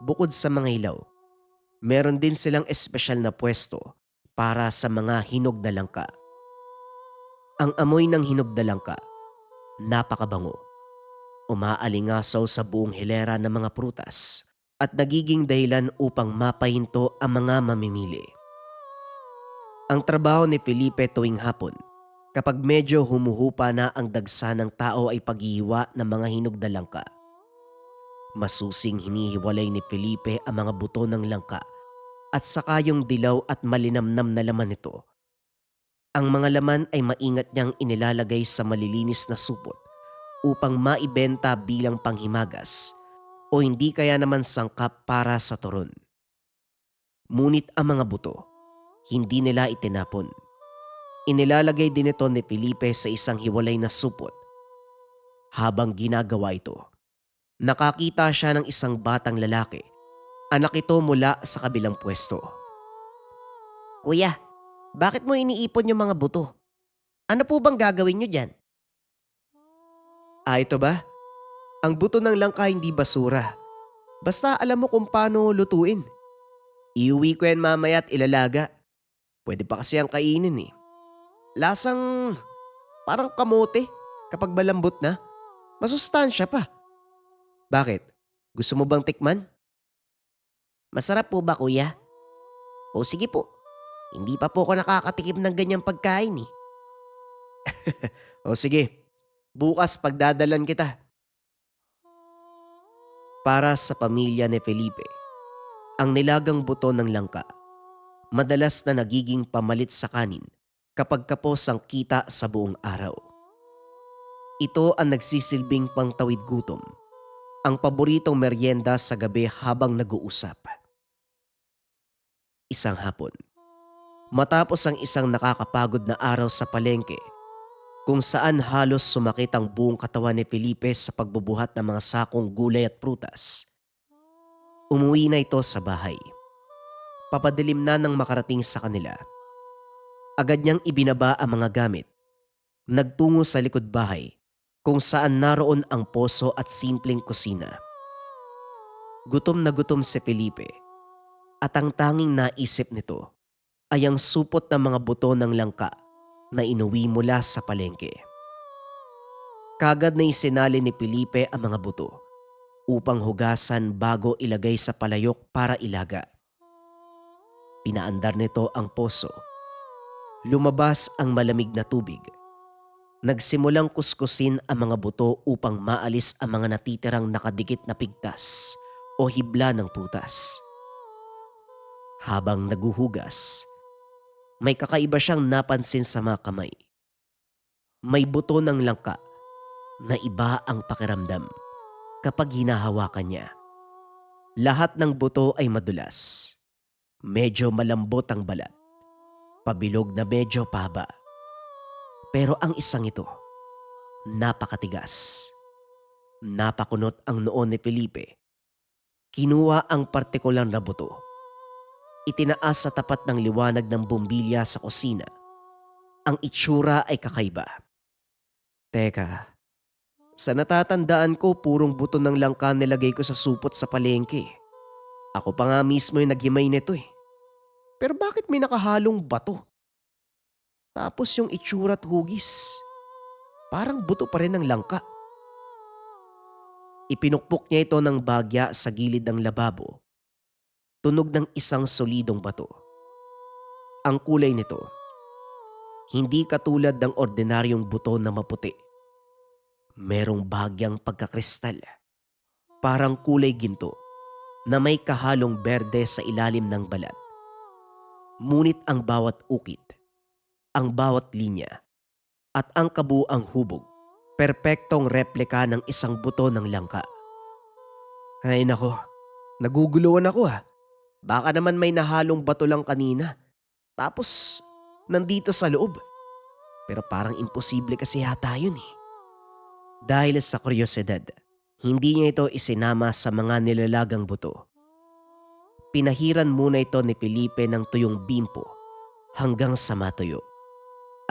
Bukod sa mga hilaw, meron din silang espesyal na pwesto para sa mga hinog na langka. Ang amoy ng hinog na langka, napakabango. Umaalingasaw sa buong hilera ng mga prutas at nagiging dahilan upang mapahinto ang mga mamimili. Ang trabaho ni Felipe tuwing hapon, kapag medyo humuhupa na ang dagsa ng tao ay paghihiwa ng mga hinog na langka. Masusing hinihiwalay ni Felipe ang mga buto ng langka at saka yung dilaw at malinamnam na laman nito. Ang mga laman ay maingat niyang inilalagay sa malilinis na supot upang maibenta bilang panghimagas o hindi kaya naman sangkap para sa turon. Ngunit ang mga buto, hindi nila itinapon. Inilalagay din ito ni Felipe sa isang hiwalay na supot. Habang ginagawa ito, nakakita siya ng isang batang lalaki. Anak ito mula sa kabilang pwesto. Kuya, bakit mo iniipon yung mga buto? Ano po bang gagawin nyo dyan? Ito ba? Ang buto ng langka hindi basura. Basta alam mo kung paano lutuin. Iuwi ko yan mamaya at ilalaga. Pwede pa kasi ang kainin eh. Lasang parang kamote kapag malambot na. Masustansya pa. Bakit? Gusto mo bang tikman? Masarap po ba kuya? O sige po. Hindi pa po ako nakakatikim ng ganyang pagkain eh. O sige, bukas pagdadalan kita. Para sa pamilya ni Felipe, ang nilagang buto ng langka, madalas na nagiging pamalit sa kanin kapag kapos ang kita sa buong araw. Ito ang nagsisilbing pangtawid gutom, ang paboritong merienda sa gabi habang nag-uusap. Isang hapon, Matapos ang isang nakakapagod na araw sa palengke, kung saan halos sumakit ang buong katawan ni Felipe sa pagbubuhat ng mga sakong gulay at prutas, umuwi na ito sa bahay. Papadilim na nang makarating sa kanila. Agad niyang ibinaba ang mga gamit. Nagtungo sa likod bahay kung saan naroon ang poso at simpleng kusina. Gutom na gutom si Felipe at ang tanging naisip nito ay ang supot ng mga buto ng langka na inuwi mula sa palengke. Kagad na isinali ni Felipe ang mga buto upang hugasan bago ilagay sa palayok para ilaga. Pinaandar nito ang poso. Lumabas ang malamig na tubig. Nagsimulang kuskusin ang mga buto upang maalis ang mga natitirang nakadikit na pigtas o hibla ng prutas. Habang naguhugas, may kakaiba siyang napansin sa mga kamay. May buto ng langka na iba ang pakiramdam kapag hinahawakan niya. Lahat ng buto ay madulas. Medyo malambot ang balat. Pabilog na medyo pahaba. Pero ang isang ito, napakatigas. Napakunot ang noon ni Felipe. Kinuha ang partikular na buto. Itinaas sa tapat ng liwanag ng bombilya sa kusina. Ang itsura ay kakaiba. Teka, sa natatandaan ko purong buto ng langka nilagay ko sa supot sa palengke. Ako pa nga mismo yung naghimay nito eh. Pero bakit may nakahalong bato? Tapos yung itsura at hugis, parang buto pa rin ng langka. Ipinukpok niya ito ng bagya sa gilid ng lababo. Tunog ng isang solidong bato. Ang kulay nito, hindi katulad ng ordinaryong buto na maputi. Merong bagyang pagkakristal. Parang kulay ginto na may kahalong berde sa ilalim ng balat. Ngunit ang bawat ukit, ang bawat linya, at ang kabuang hubog, perpektong replika ng isang buto ng langka. Ay nako, naguguluhan ako ah. Baka naman may nahalong bato lang kanina. Tapos, nandito sa loob. Pero parang imposible kasi yata yun eh. Dahil sa kuryosidad, hindi niya ito isinama sa mga nilalagang buto. Pinahiran muna ito ni Felipe ng tuyong bimpo hanggang sa matuyo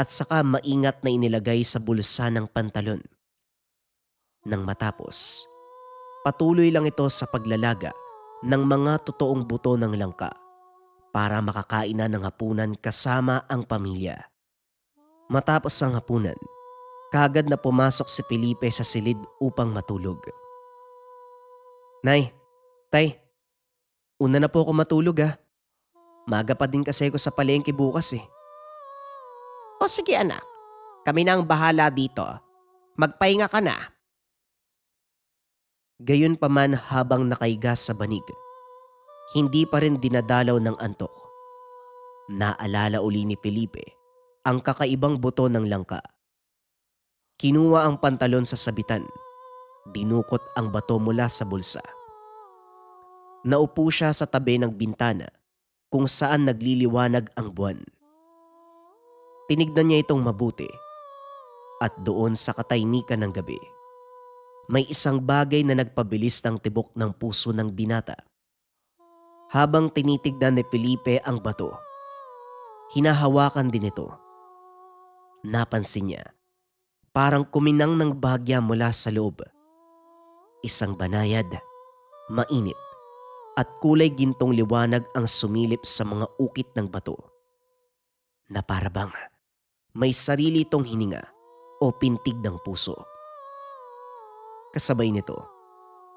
at saka maingat na inilagay sa bulsa ng pantalon. Nang matapos, patuloy lang ito sa paglalaga ng mga totoong buto ng langka para makakain na ng hapunan kasama ang pamilya. Matapos ang hapunan, kagad na pumasok si Felipe sa silid upang matulog. Nay, tay, una na po ako matulog ah. Maga pa din kasi ako sa palengke bukas eh. O sige anak, kami na ang bahala dito. Magpahinga ka na. Gayunpaman habang nakaiga sa banig, hindi pa rin dinadalaw ng antok. Naalala uli ni Felipe ang kakaibang buto ng langka. Kinuha ang pantalon sa sabitan. Dinukot ang bato mula sa bulsa. Naupo siya sa tabi ng bintana kung saan nagliliwanag ang buwan. Tinignan niya itong mabuti at doon sa katahimikan ng gabi, may isang bagay na nagpabilis ng tibok ng puso ng binata. Habang tinitignan ni Felipe ang bato, hinahawakan din ito. Napansin niya, parang kuminang ng bahagya mula sa loob. Isang banayad, mainit, at kulay gintong liwanag ang sumilip sa mga ukit ng bato. Na parabang may sarili itong hininga o pintig ng puso. Kasabay nito,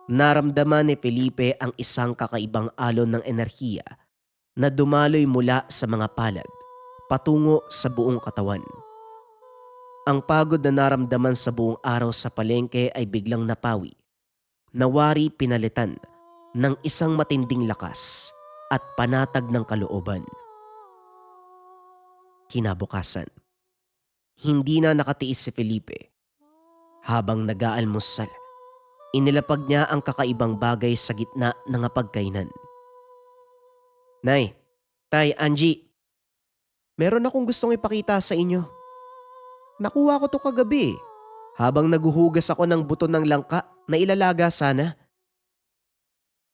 naramdaman ni Felipe ang isang kakaibang alon ng enerhiya na dumaloy mula sa mga palad patungo sa buong katawan. Ang pagod na naramdaman sa buong araw sa palengke ay biglang napawi. Nawari pinalitan ng isang matinding lakas at panatag ng kalooban. Kinabukasan, hindi na nakatiis si Felipe. Habang nag-aalmusal, inilapag niya ang kakaibang bagay sa gitna ng hapagkainan. Nay, Tay, Angie, Meron akong gustong ipakita sa inyo. Nakuha ko to kagabi habang naguhugas ako ng buto ng langka na ilalaga sana.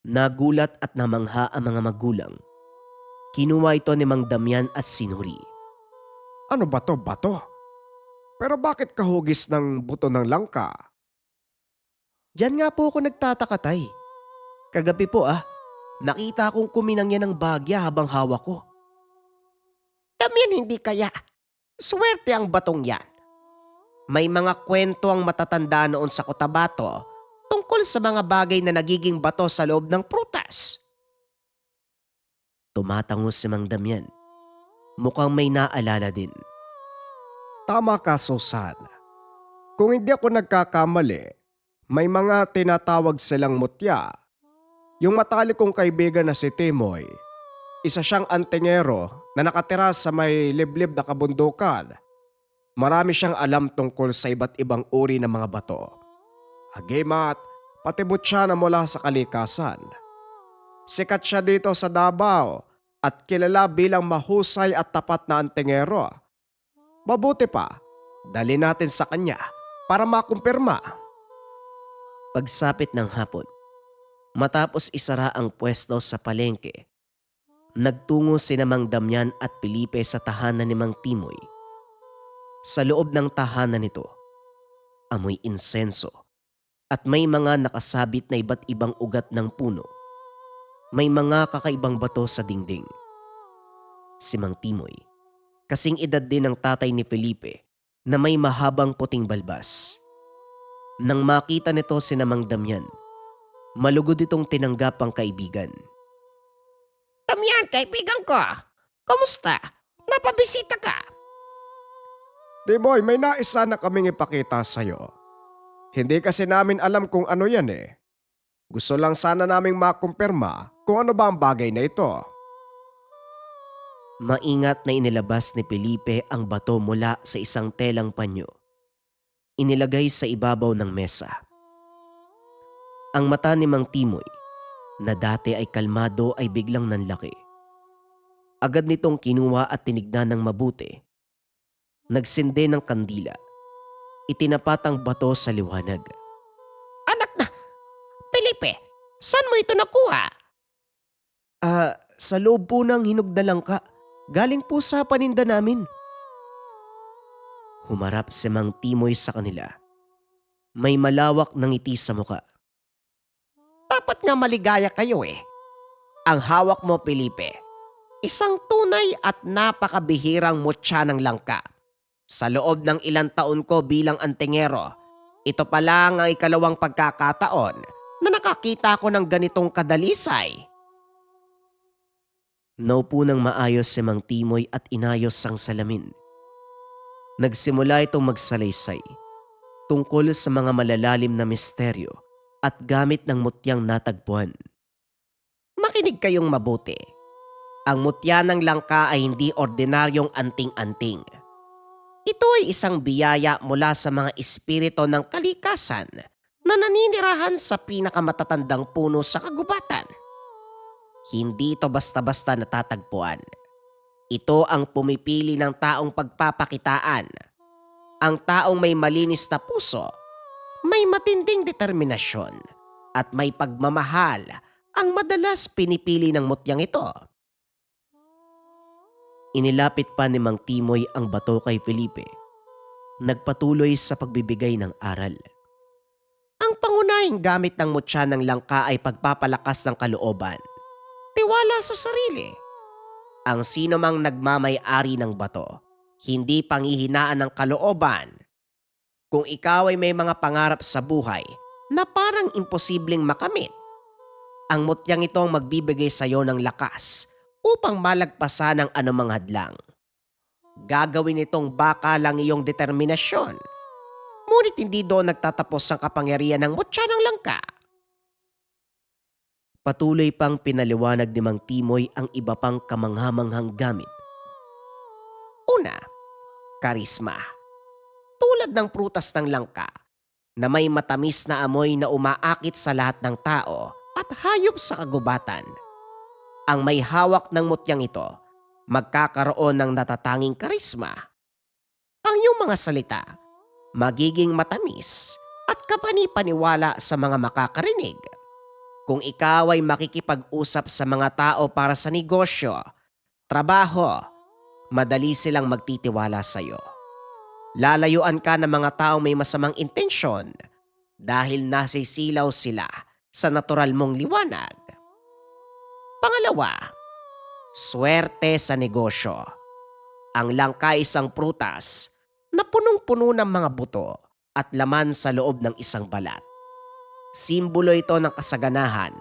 Nagulat at namangha ang mga magulang. Kinuha ito ni Mang Damian at sinuri. Ano ba to, bato? Pero bakit kahugis ng buto ng langka? Diyan nga po ako nagtataka, tay. Kagabi po nakita akong kuminang yan ng bagya habang hawak ko. Damian, hindi kaya. Swerte ang batong yan. May mga kwento ang matatanda noon sa Cotabato tungkol sa mga bagay na nagiging bato sa loob ng prutas. Tumatangos si Mang Damian. Mukhang may naalala din. Tama ka, Susan. Kung hindi ako nagkakamali, may mga tinatawag silang mutya. Yung matalik kong kaibigan na si Timoy, isa siyang antingero na nakatira sa may liblib na kabundukan. Marami siyang alam tungkol sa iba't ibang uri ng mga bato. Agimat, patibot siya na mula sa kalikasan. Sikat siya dito sa Davao at kilala bilang mahusay at tapat na antingero. Mabuti pa, dali natin sa kanya para makumpirma. Pagsapit ng hapon, matapos isara ang pwesto sa palengke, nagtungo sina Mang Damian at Felipe sa tahanan ni Mang Timoy. Sa loob ng tahanan nito, amoy insenso at may mga nakasabit na iba't ibang ugat ng puno. May mga kakaibang bato sa dingding. Si Mang Timoy, kasing edad din ng tatay ni Felipe na may mahabang puting balbas. Nang makita nito si Mang Damian, malugod itong tinanggap ang kaibigan. Damian, kaibigan ko! Kamusta? Napabisita ka? Timoy, may nais sana kaming ipakita sa'yo. Hindi kasi namin alam kung ano yan eh. Gusto lang sana naming makumpirma kung ano ba ang bagay na ito. Maingat na inilabas ni Felipe ang bato mula sa isang telang panyo. Inilagay sa ibabaw ng mesa. Ang mata ni Mang Timoy, na dati ay kalmado, ay biglang nanlaki. Agad nitong kinuha at tinignan ng mabuti. Nagsindi ng kandila. Itinapat ang bato sa liwanag. Anak na! Felipe, saan mo ito nakuha? Sa loob po ng hinog na langka. Galing po sa paninda namin. Humarap si Mang Timoy sa kanila. May malawak na ngiti sa muka. Dapat nga maligaya kayo eh. Ang hawak mo, Felipe, isang tunay at napakabihirang mutya ng langka. Sa loob ng ilang taon ko bilang antingero, ito pa lang ang ikalawang pagkakataon na nakakita ko ng ganitong kadalisay. Naupo ng maayos si Mang Timoy at inayos ang salamin. Nagsimula itong magsalaysay tungkol sa mga malalalim na misteryo at gamit ng mutyang natagpuan. Makinig kayong mabuti. Ang mutya ng langka ay hindi ordinaryong anting-anting. Ito ay isang biyaya mula sa mga espiritu ng kalikasan na naninirahan sa pinakamatatandang puno sa kagubatan. Hindi ito basta-basta natatagpuan. Ito ang pumipili ng taong pagpapakitaan. Ang taong may malinis na puso, may matinding determinasyon, at may pagmamahal ang madalas pinipili ng mutyang ito. Inilapit pa ni Mang Timoy ang bato kay Felipe. Nagpatuloy sa pagbibigay ng aral. Ang pangunahing gamit ng mutya ng langka ay pagpapalakas ng kalooban. Tiwala sa sarili. Ang sino mang nagmamay-ari ng bato, hindi panghihinaan ng kalooban. Kung ikaw ay may mga pangarap sa buhay na parang imposibleng makamit, ang mutyang ito ang magbibigay sa iyo ng lakas upang malagpasan ang anumang hadlang. Gagawin itong baka lang iyong determinasyon. Ngunit hindi doon nagtatapos ang kapangyarihan ng mutya ng langka. Patuloy pang pinaliwanag ni Mang Timoy ang iba pang kamanghamanghang gamit. Una, karisma. Tulad ng prutas ng langka na may matamis na amoy na umaakit sa lahat ng tao at hayop sa kagubatan. Ang may hawak ng mutyang ito, magkakaroon ng natatanging karisma. Ang iyong mga salita magiging matamis at kapani-paniwala sa mga makakarinig. Kung ikaw ay makikipag-usap sa mga tao para sa negosyo, trabaho, madali silang magtitiwala sa iyo. Lalayuan ka ng mga taong may masamang intensyon dahil nasisilaw sila sa natural mong liwanag. Pangalawa, swerte sa negosyo. Ang langka ay isang prutas na punong-puno ng mga buto at laman sa loob ng isang balat. Simbolo ito ng kasaganahan.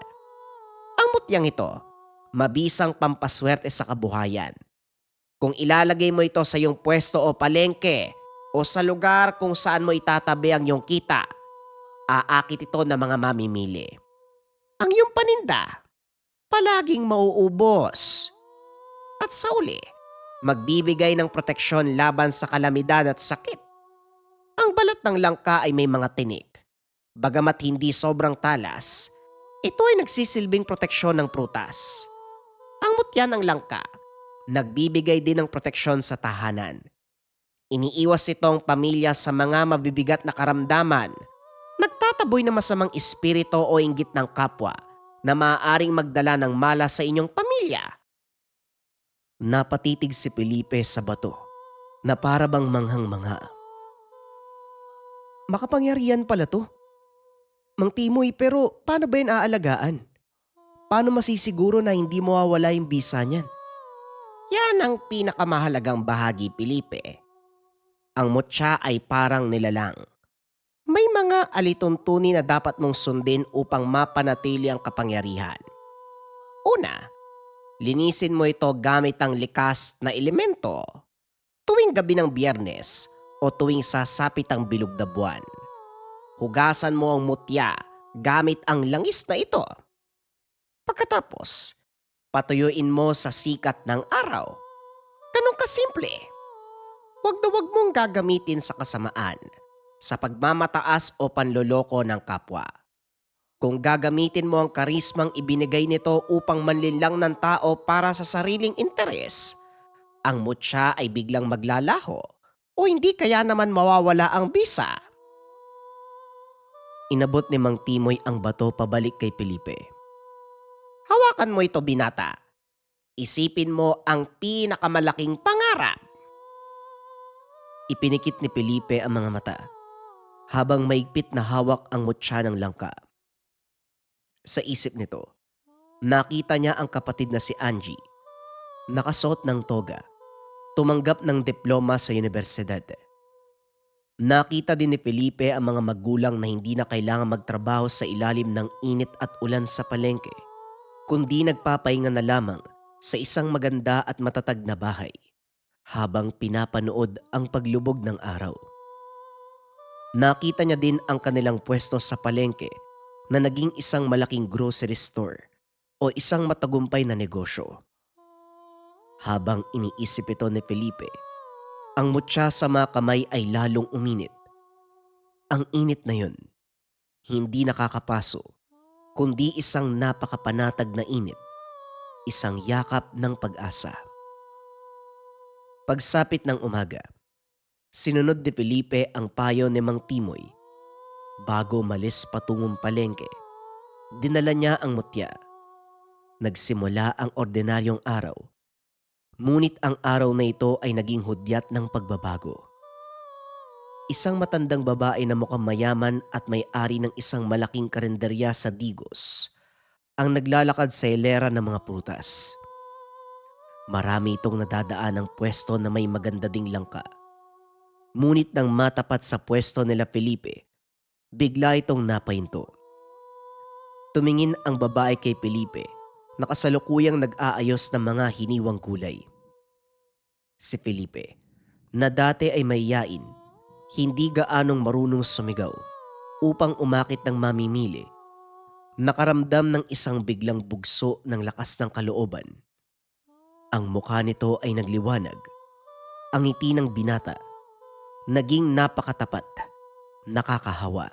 Ang mutyang ito, mabisang pampaswerte sa kabuhayan. Kung ilalagay mo ito sa iyong pwesto o palengke o sa lugar kung saan mo itatabi ang iyong kita, aakit ito ng mga mamimili. Ang iyong paninda, palaging mauubos. At sa uli, magbibigay ng proteksyon laban sa kalamidad at sakit. Ang balat ng langka ay may mga tinik. Bagamat hindi sobrang talas, ito ay nagsisilbing proteksyon ng prutas. Ang mutya ng langka, nagbibigay din ng proteksyon sa tahanan. Iniiwas itong pamilya sa mga mabibigat na karamdaman, nagtataboy ng masamang espiritu o inggit ng kapwa na maaaring magdala ng malas sa inyong pamilya. Napatitig si Felipe sa bato na para bang manghang-mangha. Makapangyarihan pala to. Mang Timoy, pero paano ba yan aalagaan? Paano masisiguro na hindi mawawala yung bisa niyan? Yan ang pinakamahalagang bahagi, Felipe. Ang mutya ay parang nilalang. May mga alituntunin na dapat mong sundin upang mapanatili ang kapangyarihan. Una, linisin mo ito gamit ang likas na elemento tuwing gabi ng Biyernes o tuwing sasapit ang bilog na buwan. Hugasan mo ang mutya gamit ang langis na ito. Pagkatapos, patuyuin mo sa sikat ng araw. Ganun kasimple. Huwag na huwag mong gagamitin sa kasamaan, sa pagmamataas o panloloko ng kapwa. Kung gagamitin mo ang karismang ibinigay nito upang manlinlang ng tao para sa sariling interes, ang mutya ay biglang maglalaho o hindi kaya naman mawawala ang bisa. Inabot ni Mang Timoy ang bato pabalik kay Felipe. Hawakan mo ito, binata. Isipin mo ang pinakamalaking pangarap. Ipinikit ni Felipe ang mga mata habang maigpit na hawak ang mutya ng langka. Sa isip nito, nakita niya ang kapatid na si Angie, nakasuot ng toga, tumanggap ng diploma sa universidad. Nakita din ni Felipe ang mga magulang na hindi na kailangan magtrabaho sa ilalim ng init at ulan sa palengke, kundi nagpapahinga na lamang sa isang maganda at matatag na bahay habang pinapanood ang paglubog ng araw. Nakita niya din ang kanilang pwesto sa palengke na naging isang malaking grocery store o isang matagumpay na negosyo. Habang iniisip ito ni Felipe, ang mutya sa mga kamay ay lalong uminit. Ang init na yun, hindi nakakapaso, kundi isang napakapanatag na init, isang yakap ng pag-asa. Pagsapit ng umaga, sinunod ni Felipe ang payo ni Mang Timoy. Bago malis patungong palengke, dinala niya ang mutya. Nagsimula ang ordinaryong araw. Ngunit ang araw na ito ay naging hudyat ng pagbabago. Isang matandang babae na mukhang mayaman at may-ari ng isang malaking karinderya sa Digos ang naglalakad sa hilera ng mga prutas. Marami itong nadadaan ng pwesto na may maganda ding langka. Ngunit nang matapat sa pwesto nila Felipe, bigla itong napahinto. Tumingin ang babae kay Felipe na kasalukuyang nag-aayos ng mga hiniwang gulay. Si Felipe, na dati ay mahiyain, hindi gaanong marunong sumigaw upang umakit ng mamimili, nakaramdam ng isang biglang bugso ng lakas ng kalooban. Ang mukha nito ay nagliwanag. Ang ngiti ng binata, naging napakatapat, nakakahawa.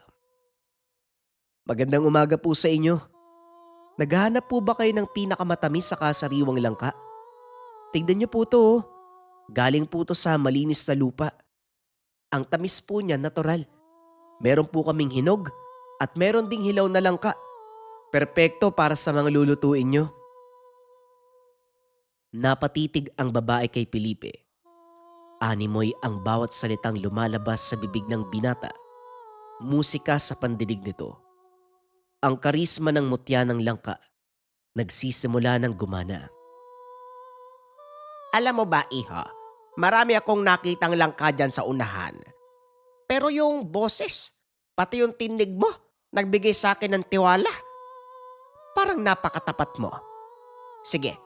Magandang umaga po sa inyo. Naghahanap po ba kayo ng pinakamatamis sa kasariwang langka? Tignan niyo po to oh. Galing po to sa malinis na lupa. Ang tamis po niya natural. Meron po kaming hinog at meron ding hilaw na langka. Perpekto para sa mga lulutuin niyo. Napatitig ang babae kay Felipe. Animoy ang bawat salitang lumalabas sa bibig ng binata. Musika sa pandinig nito. Ang karisma ng mutya ng langka nagsisimula ng gumana. Alam mo ba, iha? Marami akong nakitang langka dyan sa unahan. Pero yung boses, pati yung tinig mo, nagbigay sa akin ng tiwala. Parang napakatapat mo. Sige,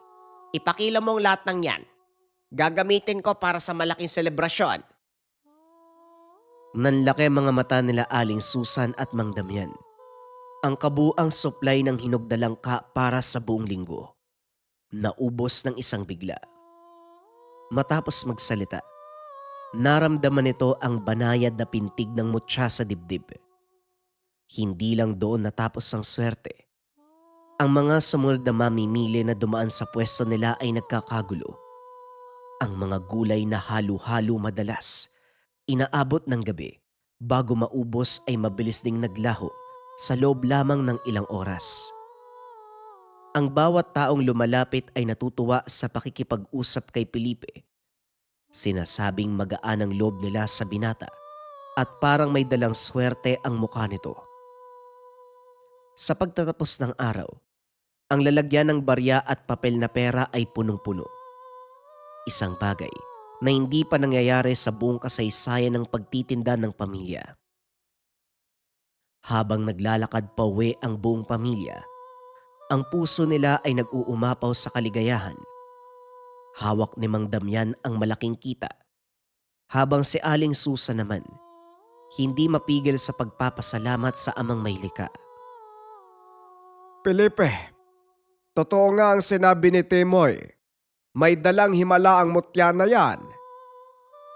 ipakila mo ang lahat ng yan. Gagamitin ko para sa malaking selebrasyon. Nanlaki ang mga mata nila Aling Susan at Mang Damian. Ang kabuang supply ng hinog na langka para sa buong linggo. Naubos ng isang bigla. Matapos magsalita, naramdaman nito ang banayad na pintig ng mutya sa dibdib. Hindi lang doon natapos ang swerte. Ang mga sumunod na mamimili na dumaan sa pwesto nila ay nagkakagulo. Ang mga gulay na halo-halo madalas, inaabot ng gabi, bago maubos ay mabilis ding naglaho sa loob lamang ng ilang oras. Ang bawat taong lumalapit ay natutuwa sa pakikipag-usap kay Felipe. Sinasabing magaan ang loob nila sa binata at parang may dalang swerte ang mukha nito. Sa pagtatapos ng araw, ang lalagyan ng barya at papel na pera ay punong-puno. Isang bagay na hindi pa nangyayari sa buong kasaysayan ng pagtitinda ng pamilya. Habang naglalakad pauwi ang buong pamilya, ang puso nila ay nag-uumapaw sa kaligayahan. Hawak ni Mang Damian ang malaking kita, habang si Aling Susan naman, hindi mapigil sa pagpapasalamat sa amang may likha. Felipe, totoo nga ang sinabi ni Timoy. May dalang himala ang mutya na yan.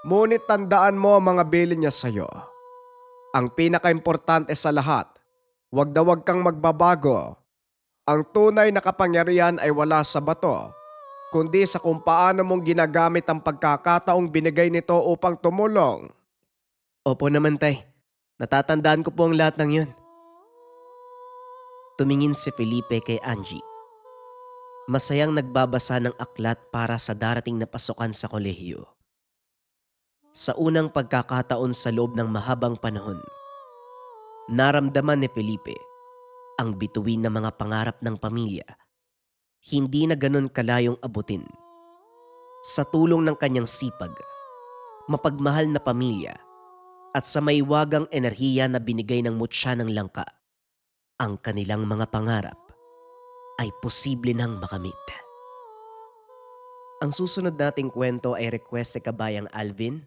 Ngunit tandaan mo ang mga bilin niya sa'yo. Ang pinaka-importante sa lahat, wag na wag kang magbabago. Ang tunay na kapangyarihan ay wala sa bato, kundi sa kung paano mong ginagamit ang pagkakataong binigay nito upang tumulong. Opo naman tay, natatandaan ko po ang lahat ng yun. Tumingin si Felipe kay Angie. Masayang nagbabasa ng aklat para sa darating na pasukan sa kolehiyo. Sa unang pagkakataon sa loob ng mahabang panahon, naramdaman ni Felipe ang bituin ng mga pangarap ng pamilya. Hindi na ganun kalayong abutin. Sa tulong ng kanyang sipag, mapagmahal na pamilya, at sa maiwagang enerhiya na binigay ng mutya ng langka, ang kanilang mga pangarap ay posible nang makamit. Ang susunod nating kwento ay request ni Kabayang Alvin.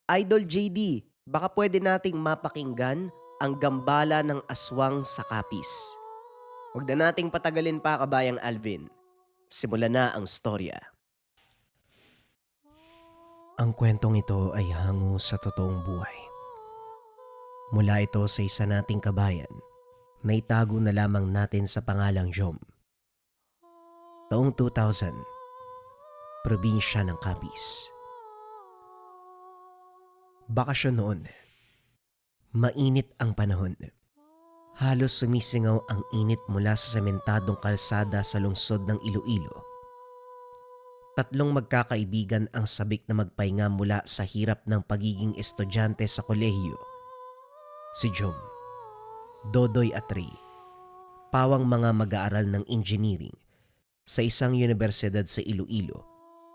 Idol JD, baka pwede nating mapakinggan ang gambala ng aswang sa kapis. Huwag na nating patagalin pa, Kabayang Alvin. Simulan na ang storya. Ang kwentong ito ay hango sa totoong buhay. Mula ito sa isa nating kabayan na itago na lamang natin sa pangalang Jom. Taong 2000, probinsya ng Capiz. Bakasyon noon. Mainit ang panahon. Halos sumisingaw ang init mula sa sementadong kalsada sa lungsod ng Iloilo. Tatlong magkakaibigan ang sabik na magpahinga mula sa hirap ng pagiging estudyante sa kolehiyo. Si Jom, Dodoy at Ray, pawang mga mag-aaral ng engineering sa isang universidad sa Iloilo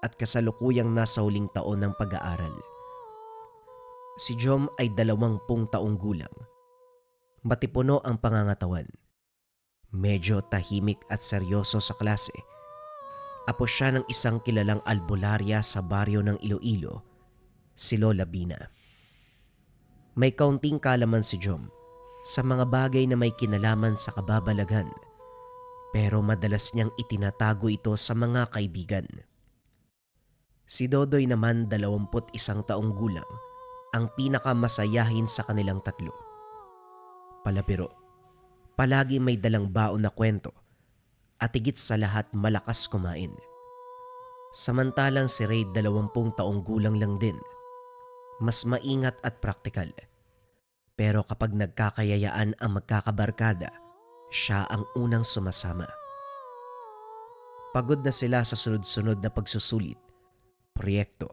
at kasalukuyang nasa huling taon ng pag-aaral. Si Jom ay 20 taong gulang. Matipuno ang pangangatawan. Medyo tahimik at seryoso sa klase. Apo siya ng isang kilalang albularya sa baryo ng Iloilo, si Lola Bina. May kaunting kalaman si Jom sa mga bagay na may kinalaman sa kababalaghan, pero madalas niyang itinatago ito sa mga kaibigan. Si Dodoy naman 21 taong gulang, ang pinakamasayahin sa kanilang tatlo. Palabiro, palagi may dalang baon na kwento at higit sa lahat malakas kumain. Samantalang si Ray 20 taong gulang lang din. Mas maingat at praktikal. Pero kapag nagkakayayaan ang magkakabarkada, siya ang unang sumasama. Pagod na sila sa sunod-sunod na pagsusulit, proyekto,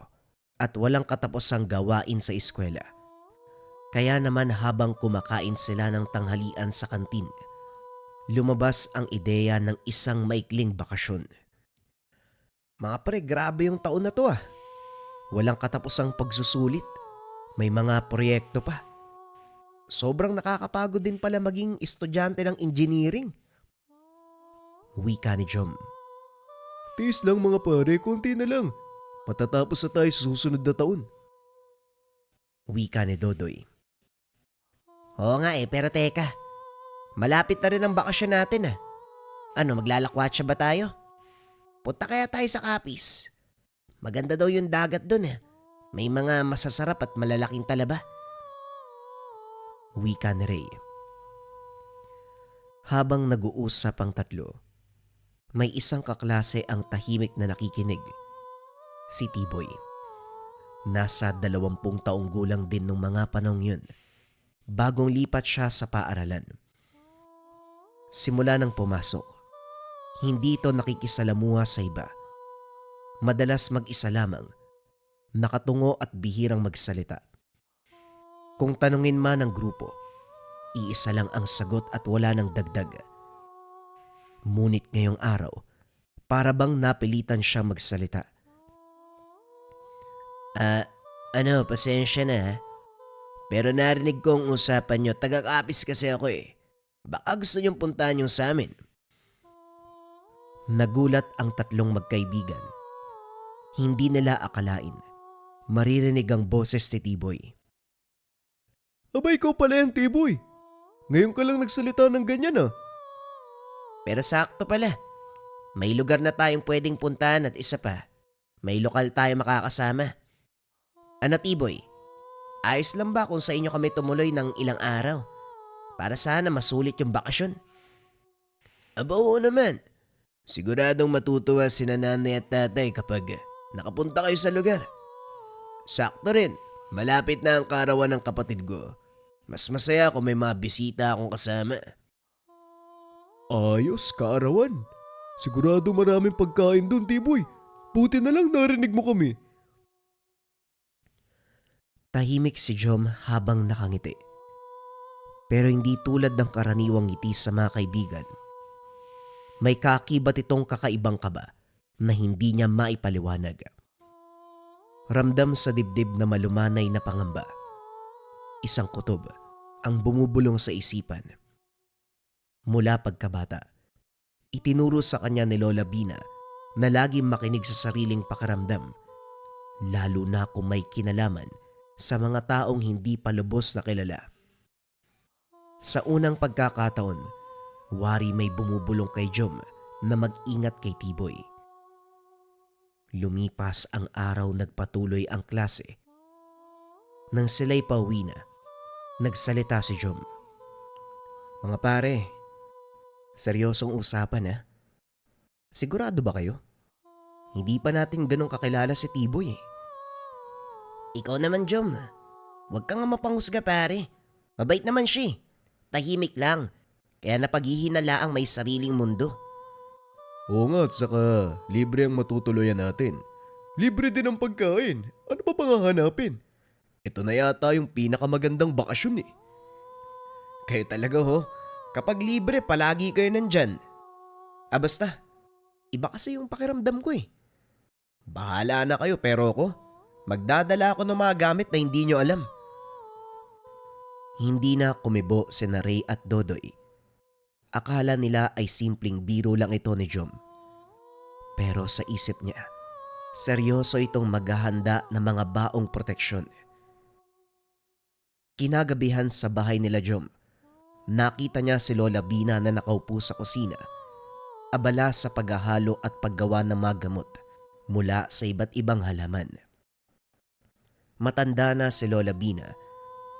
at walang katapusang gawain sa eskwela. Kaya naman habang kumakain sila ng tanghalian sa kantin, lumabas ang ideya ng isang maikling bakasyon. Mga pre, grabe yung taon na to ah. Walang katapusang pagsusulit. May mga proyekto pa. Sobrang nakakapagod din pala maging estudyante ng engineering. Wika ni Jom. Tiis lang mga pare, konti na lang. Matatapos na tayo sa susunod na taon. Wika ni Dodoy. Oo nga pero teka. Malapit na rin ang bakasyon natin ah. Ano, maglalakwatsa ba tayo? Punta kaya tayo sa Capiz. Maganda daw yung dagat dun eh. May mga masasarap at malalaking talaba. Wika ni Ray. Habang nag-uusap ang tatlo, may isang kaklase ang tahimik na nakikinig. Si Tiboy. Nasa 20 taong gulang din nung mga panong yun. Bagong lipat siya sa paaralan. Simula nang pumasok, hindi ito nakikisalamuha sa iba. Madalas mag-isa lamang, nakatungo at bihirang magsalita. Kung tanungin man ng grupo, iisa lang ang sagot at wala nang dagdag. Ngunit ngayong araw, para bang napilitan siya magsalita. Pasensya na ha. Pero narinig kong usapan nyo, taga-Capiz kasi ako eh. Baka gusto nyong puntahan yung sa amin. Nagulat ang tatlong magkaibigan. Hindi nila akalain maririnig ang boses ni Tiboy. Abay ko pala yan, Tiboy. Ngayon ka lang nagsalita ng ganyan ah. Pero sakto pala. May lugar na tayong pwedeng puntahan at isa pa, may lokal tayo makakasama. Ano Tiboy? Ayos lang ba kung sa inyo kami tumuloy ng ilang araw? Para sana masulit yung bakasyon. Aba oo naman. Siguradong matutuwa si nanay at tatay kapag nakapunta kayo sa lugar. Sakto rin. Malapit na ang karawan ng kapatid ko. Mas masaya kung may mga bisita akong kasama. Ayos, kaarawan. Sigurado maraming pagkain dun, Tiboy. Buti na lang narinig mo kami. Tahimik si Jom habang nakangiti. Pero hindi tulad ng karaniwang ngiti sa mga kaibigan. May kaakibat itong kakaibang kaba na hindi niya maipaliwanag. Ramdam sa dibdib na malumanay na pangamba. Isang kutob ang bumubulong sa isipan. Mula pagkabata, itinuro sa kanya ni Lola Bina na laging makinig sa sariling pakiramdam, lalo na kung may kinalaman sa mga taong hindi pa lubos na kilala. Sa unang pagkakataon, wari may bumubulong kay Jom na mag-ingat kay Tiboy. Lumipas ang araw, nagpatuloy ang klase. Nang sila'y pauwi na, nagsalita si Jom. Mga pare, seryosong usapan ha? Sigurado ba kayo? Hindi pa natin ganun kakilala si Tiboy eh. Ikaw naman Jom, huwag kang mapanghusga pare. Mabait naman siya eh. Tahimik lang, kaya napaghihinalaang may sariling mundo. Oo nga, at saka libre ang matutuluyan natin. Libre din ang pagkain. Ano pa pangahanapin? Ito na yata yung pinakamagandang bakasyon eh. Kayo talaga ho, kapag libre palagi kayo nandyan. Basta, iba kasi yung pakiramdam ko eh. Bahala na kayo pero ako, magdadala ako ng mga gamit na hindi nyo alam. Hindi na kumibo si Ray at Dodoy. Akala nila ay simpleng biro lang ito ni Jom. Pero sa isip niya, seryoso itong maghahanda ng mga baong proteksyon. Kinagabihan sa bahay nila Jom, nakita niya si Lola Bina na nakaupo sa kusina, abala sa paghahalo at paggawa ng mga gamot mula sa iba't ibang halaman. Matanda na si Lola Bina,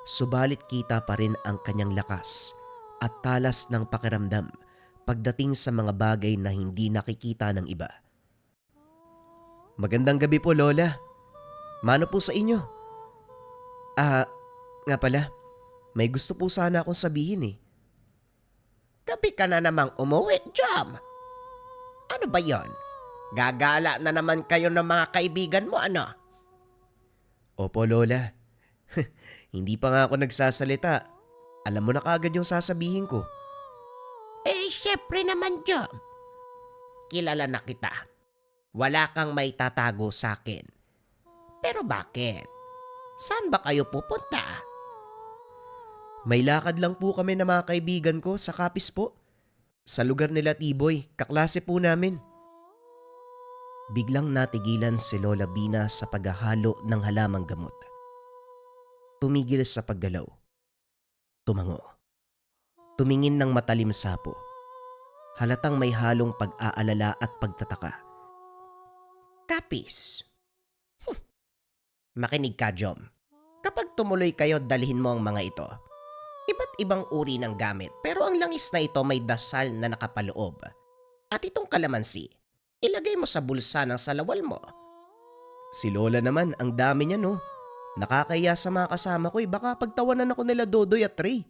subalit kita pa rin ang kanyang lakas at talas ng pakiramdam pagdating sa mga bagay na hindi nakikita ng iba. Magandang gabi po, Lola. Mano po sa inyo? Nga pala, may gusto po sana akong sabihin eh. Gabi ka na namang umuwi, Jam. Ano ba yon? Gagala na naman kayo ng mga kaibigan mo, ano? Opo, Lola. Hindi pa nga ako nagsasalita. Alam mo na kaagad yung sasabihin ko. Syempre naman, Jam. Kilala na kita. Wala kang may tatago sa akin. Pero bakit? Saan ba kayo pupunta? May lakad lang po kami ng mga kaibigan ko sa Capiz po. Sa lugar nila Tiboy, kaklase po namin. Biglang natigilan si Lola Bina sa paghahalo ng halamang gamot. Tumigil sa paggalaw. Tumango. Tumingin ng matalim sapo. Halatang may halong pag-aalala at pagtataka. Kapis. Makinig ka, Jom. Kapag tumuloy kayo, dalhin mo ang mga ito. Iba't ibang uri ng gamit, pero ang langis na ito may dasal na nakapaloob. At itong kalamansi, ilagay mo sa bulsa ng salawal mo. Si Lola naman, ang dami niya no. Nakakaya sa mga kasama ko baka pagtawanan ako nila Dodoy at Ray.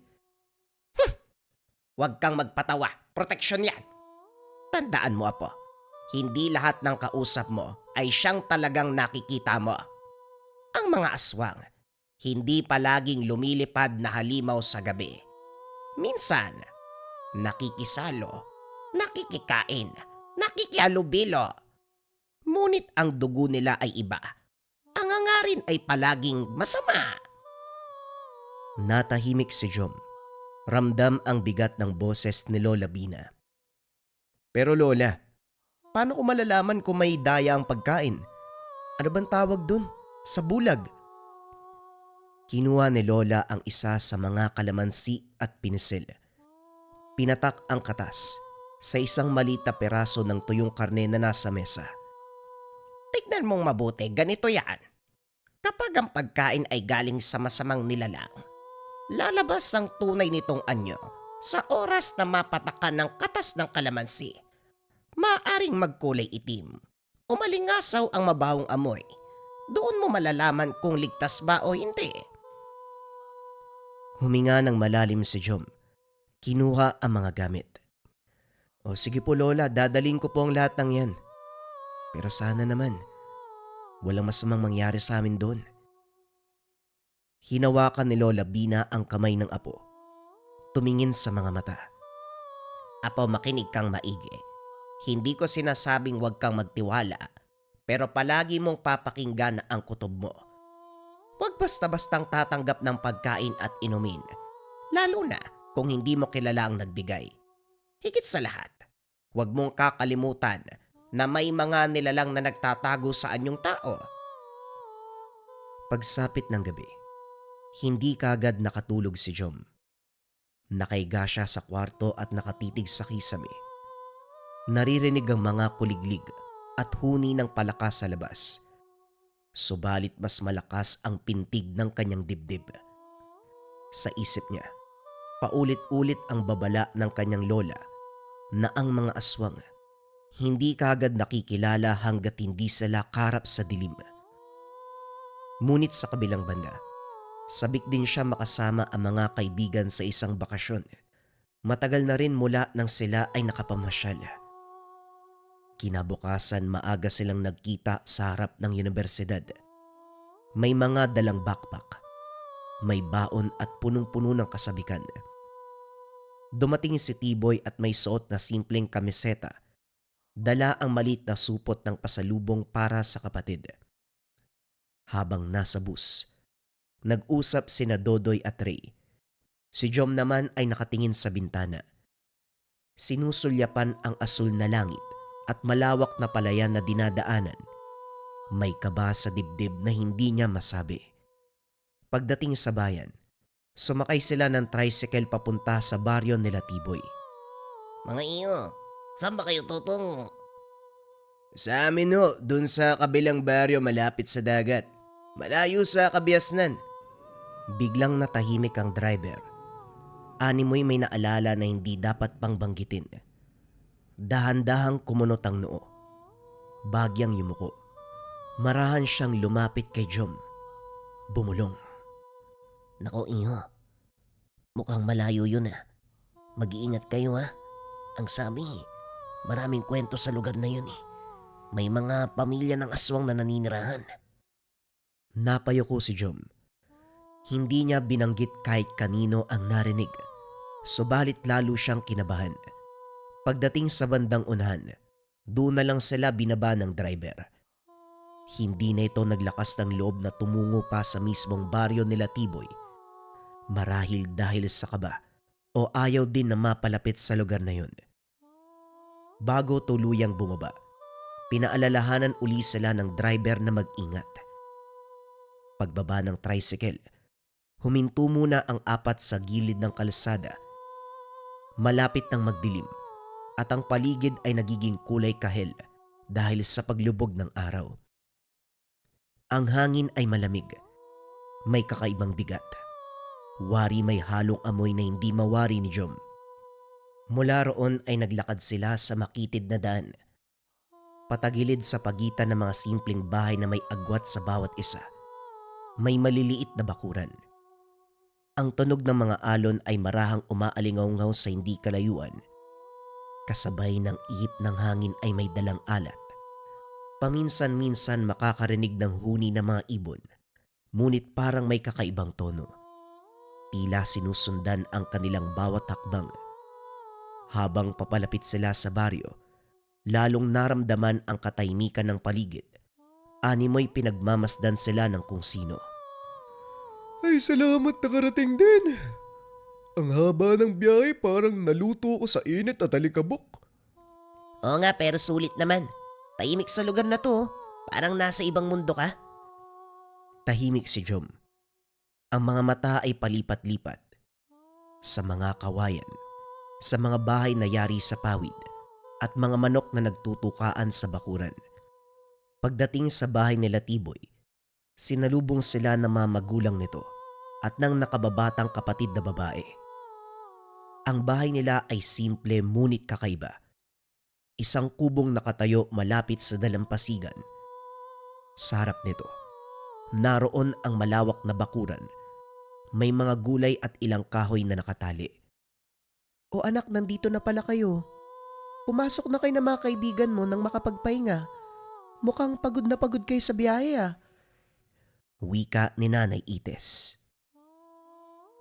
Huwag kang magpatawa, proteksyon yan. Tandaan mo, Apo, hindi lahat ng kausap mo ay siyang talagang nakikita mo. Ang mga aswang, hindi palaging lumilipad na halimaw sa gabi. Minsan, nakikisalo, nakikikain, nakikihalubilo. Ngunit ang dugo nila ay iba. Ang hangarin ay palaging masama. Natahimik si Jom. Ramdam ang bigat ng boses ni Lola Bina. Pero Lola, paano ko malalaman kung may daya ang pagkain? Ano bang tawag dun? Sa bulag. Kinuha ni Lola ang isa sa mga kalamansi at pinisil. Pinatak ang katas sa isang maliit na peraso ng tuyong karne na nasa mesa. Tignan mong mabuti, ganito yan. Kapag ang pagkain ay galing sa masamang nilalang, lalabas ang tunay nitong anyo sa oras na mapatakan ng katas ng kalamansi. Maaring magkulay itim. Umalingasaw ang mabahong amoy. Doon mo malalaman kung ligtas ba o hindi. Huminga ng malalim si Jom. Kinuha ang mga gamit. O sige po Lola, dadaling ko po ang lahat ng yan. Pero sana naman, walang masamang mangyari sa amin doon. Hinawakan ni Lola Bina ang kamay ng apo. Tumingin sa mga mata. Apo, makinig kang maigi. Hindi ko sinasabing huwag kang magtiwala, pero palagi mong papakinggan ang kutob mo. Huwag basta-bastang tatanggap ng pagkain at inumin, lalo na kung hindi mo kilala ang nagbigay. Higit sa lahat, huwag mong kakalimutan na may mga nilalang na nagtatago sa anyong tao. Pagsapit ng gabi, hindi kagad nakatulog si Jom. Nakaiga siya sa kwarto at nakatitig sa kisame. Naririnig ang mga kuliglig at huni ng palakas sa labas. Subalit mas malakas ang pintig ng kanyang dibdib. Sa isip niya, paulit-ulit ang babala ng kanyang lola na ang mga aswang hindi kaagad nakikilala hanggat hindi sila karap sa dilim. Ngunit sa kabilang banda, sabik din siya makasama ang mga kaibigan sa isang bakasyon. Matagal na rin mula nang sila ay nakapamasyal. Kinabukasan maaga silang nagkita sa harap ng universidad. May mga dalang backpack, may baon at punong-puno ng kasabikan. Dumating si Tiboy at may suot na simpleng kamiseta. Dala ang maliit na supot ng pasalubong para sa kapatid. Habang nasa bus, nag-usap sina Dodoy at Ray. Si Jom naman ay nakatingin sa bintana. Sinusulyapan ang asul na langit at malawak na palayan na dinadaanan. May kaba sa dibdib na hindi niya masabi. Pagdating sa bayan, sumakay sila ng tricycle papunta sa baryo nila Tiboy. Mga iyo, saan ba kayo tutungo? Sa amin ho, dun sa kabilang baryo malapit sa dagat. Malayo sa Kabiasnan. Biglang natahimik ang driver. Animoy may naalala na hindi dapat pang banggitin. Dahan-dahang kumunot ang noo. Bagyang yumuko. Marahan siyang lumapit kay Jom. Bumulong. Nako iho, mukhang malayo yun ah. Mag-iingat kayo ah. Ang sabi, maraming kwento sa lugar na yun eh. May mga pamilya ng aswang na naninirahan. Napayuko si Jom. Hindi niya binanggit kahit kanino ang narinig. Subalit lalo siyang kinabahan. Pagdating sa bandang unahan, doon na lang sila binaba ng driver. Hindi na ito naglakas ng loob na tumungo pa sa mismong baryo nila Tiboy. Marahil dahil sa kaba o ayaw din na mapalapit sa lugar na yun. Bago tuluyang bumaba, pinaalalahanan uli sila ng driver na mag-ingat. Pagbaba ng tricycle, huminto muna ang apat sa gilid ng kalsada. Malapit ng magdilim at ang paligid ay nagiging kulay kahel dahil sa paglubog ng araw. Ang hangin ay malamig, may kakaibang bigat. Wari may halong amoy na hindi mawari ni Jom. Mula roon ay naglakad sila sa makitid na daan. Patagilid sa pagitan ng mga simpleng bahay na may agwat sa bawat isa. May maliliit na bakuran. Ang tunog ng mga alon ay marahang umaalingaw-ngaw sa hindi kalayuan. Kasabay ng ihip ng hangin ay may dalang alat. Paminsan-minsan makakarinig ng huni ng mga ibon, ngunit parang may kakaibang tono. Tila sinusundan ang kanilang bawat hakbang. Habang papalapit sila sa baryo, lalong naramdaman ang katahimikan ng paligid. Animoy pinagmamasdan sila ng kung sino. Ay, salamat nakarating din. Ang haba ng biyahe, parang naluto ko sa init at alikabok. Oo nga, pero sulit naman. Tahimik sa lugar na to. Parang nasa ibang mundo ka. Tahimik si Jom. Ang mga mata ay palipat-lipat. Sa mga kawayan, sa mga bahay na yari sa pawid, at mga manok na nagtutukaan sa bakuran. Pagdating sa bahay nila Tiboy, sinalubong sila ng mga magulang nito at ng nakababatang kapatid na babae. Ang bahay nila ay simple ngunit kakaiba. Isang kubong nakatayo malapit sa dalampasigan. Sa harap nito, naroon ang malawak na bakuran. May mga gulay at ilang kahoy na nakatali. O anak, nandito na pala kayo. Pumasok na kayo ng mga kaibigan mo nang makapagpahinga. Mukhang pagod na pagod kayo sa biyahe ah. Wika ni Nanay Ites.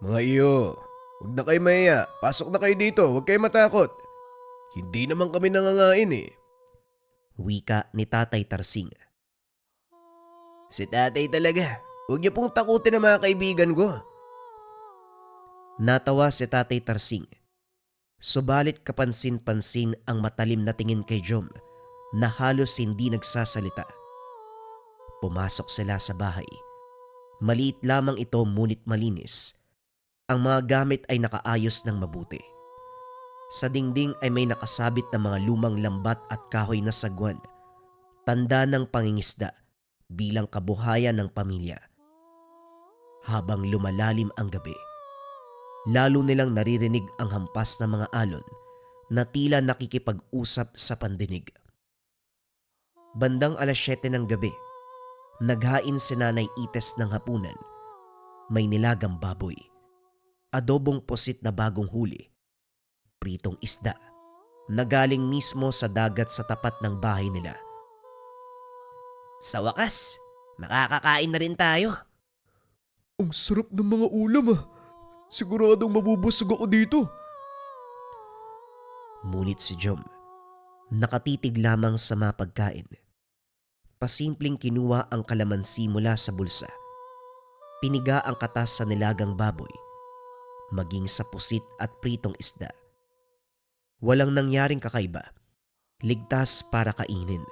Mga iyo, huwag na kayo mahiya. Pasok na kayo dito, huwag kayo matakot. Hindi naman kami nangangain eh. Wika ni Tatay Tarsing. Si tatay talaga. Huwag niyo pong takutin ang mga kaibigan ko. Natawa si Tatay Tarsing. Subalit kapansin-pansin ang matalim na tingin kay Jom na halos hindi nagsasalita. Pumasok sila sa bahay. Maliit lamang ito ngunit malinis. Ang mga gamit ay nakaayos ng mabuti. Sa dingding ay may nakasabit na mga lumang lambat at kahoy na sagwan. Tanda ng pangingisda bilang kabuhayan ng pamilya. Habang lumalalim ang gabi, lalo nilang naririnig ang hampas ng mga alon na tila nakikipag-usap sa pandinig. Bandang 7:00 ng gabi, naghain si Nanay Ites ng hapunan. May nilagang baboy, adobong pusit na bagong huli, pritong isda na galing mismo sa dagat sa tapat ng bahay nila. Sa wakas, makakakain na rin tayo. Ang sarap ng mga ulam ah. Siguradong mabubusog ako dito. Ngunit si Jom, nakatitig lamang sa mga pagkain. Pasimpleng kinuha ang kalamansi mula sa bulsa. Piniga ang katas sa nilagang baboy, maging sa pusit at pritong isda. Walang nangyaring kakaiba. Ligtas para kainin.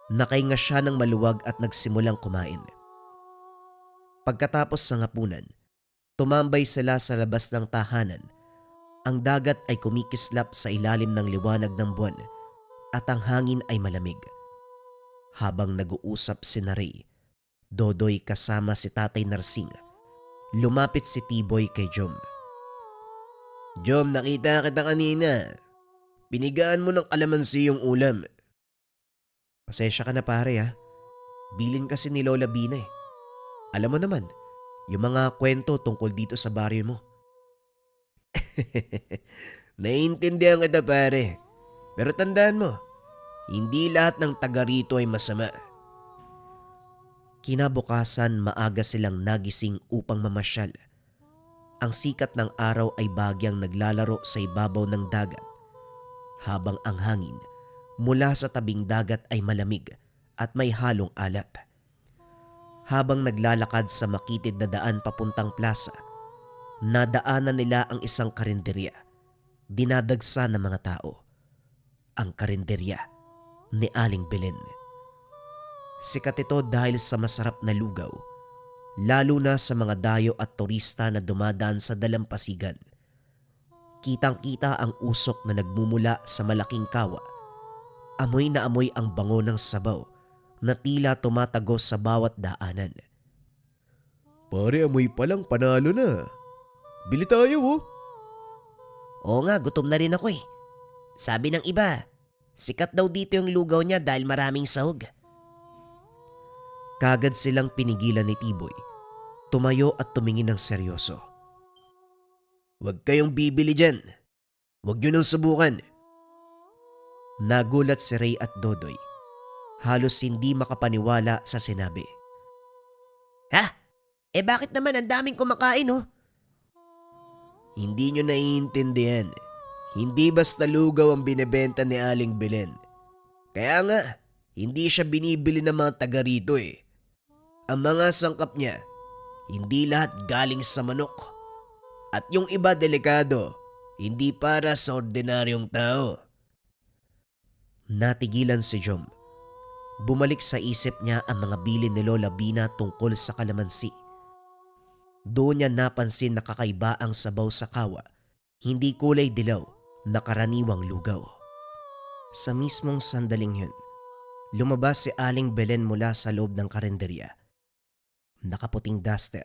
Nakahinga siya ng maluwag at nagsimulang kumain. Pagkatapos ng hapunan, tumambay sila sa labas ng tahanan. Ang dagat ay kumikislap sa ilalim ng liwanag ng buwan at ang hangin ay malamig. Habang nag-uusap si Ray, Dodoy kasama si Tatay Narsing, lumapit si Tiboy kay Jom. Jom, nakita kita kanina. Pinigaan mo ng kalamansi yung ulam. Pasensya ka na pare ha. Bilin kasi ni Lola Bina eh. Alam mo naman, yung mga kwento tungkol dito sa baryo mo. Naiintindihan kita pare. Pero tandaan mo, hindi lahat ng taga rito ay masama. Kinabukasan maaga silang nagising upang mamasyal. Ang sikat ng araw ay bagyang naglalaro sa ibabaw ng dagat, habang ang hangin mula sa tabing dagat ay malamig at may halong alat. Habang naglalakad sa makitid na daan papuntang plaza, nadaanan nila ang isang karinderya. Dinadagsa ng mga tao. Ang karinderya ni Aling Belen. Sikat ito dahil sa masarap na lugaw, lalo na sa mga dayo at turista na dumadaan sa dalampasigan. Kitang-kita ang usok na nagmumula sa malaking kawa. Amoy na amoy ang bango ng sabaw na tila tumatagos sa bawat daanan. Pare, amoy palang panalo na. Bili tayo oh. Oo nga, gutom na rin ako eh. Sabi ng iba, sikat daw dito yung lugaw niya dahil maraming sahog. Kagad silang pinigilan ni Tiboy. Tumayo at tumingin ng seryoso. Huwag kayong bibili dyan. Huwag nyo nang subukan. Nagulat si Ray at Dodoy. Halos hindi makapaniwala sa sinabi. Ha? Bakit naman ang daming kumakain oh? Hindi nyo naiintindihan. Hindi basta lugaw ang binebenta ni Aling Belen. Kaya nga, hindi siya binibili ng mga taga rito eh. Ang mga sangkap niya, hindi lahat galing sa manok. At yung iba delikado, hindi para sa ordinaryong tao. Natigilan si Jom. Bumalik sa isip niya ang mga bilin ni Lola Bina tungkol sa kalamansi. Doon niya napansin na kakaiba ang sabaw sa kawa, hindi kulay dilaw na karaniwang lugaw. Sa mismong sandaling yun, lumabas si Aling Belen mula sa loob ng karinderya. Nakaputing duster.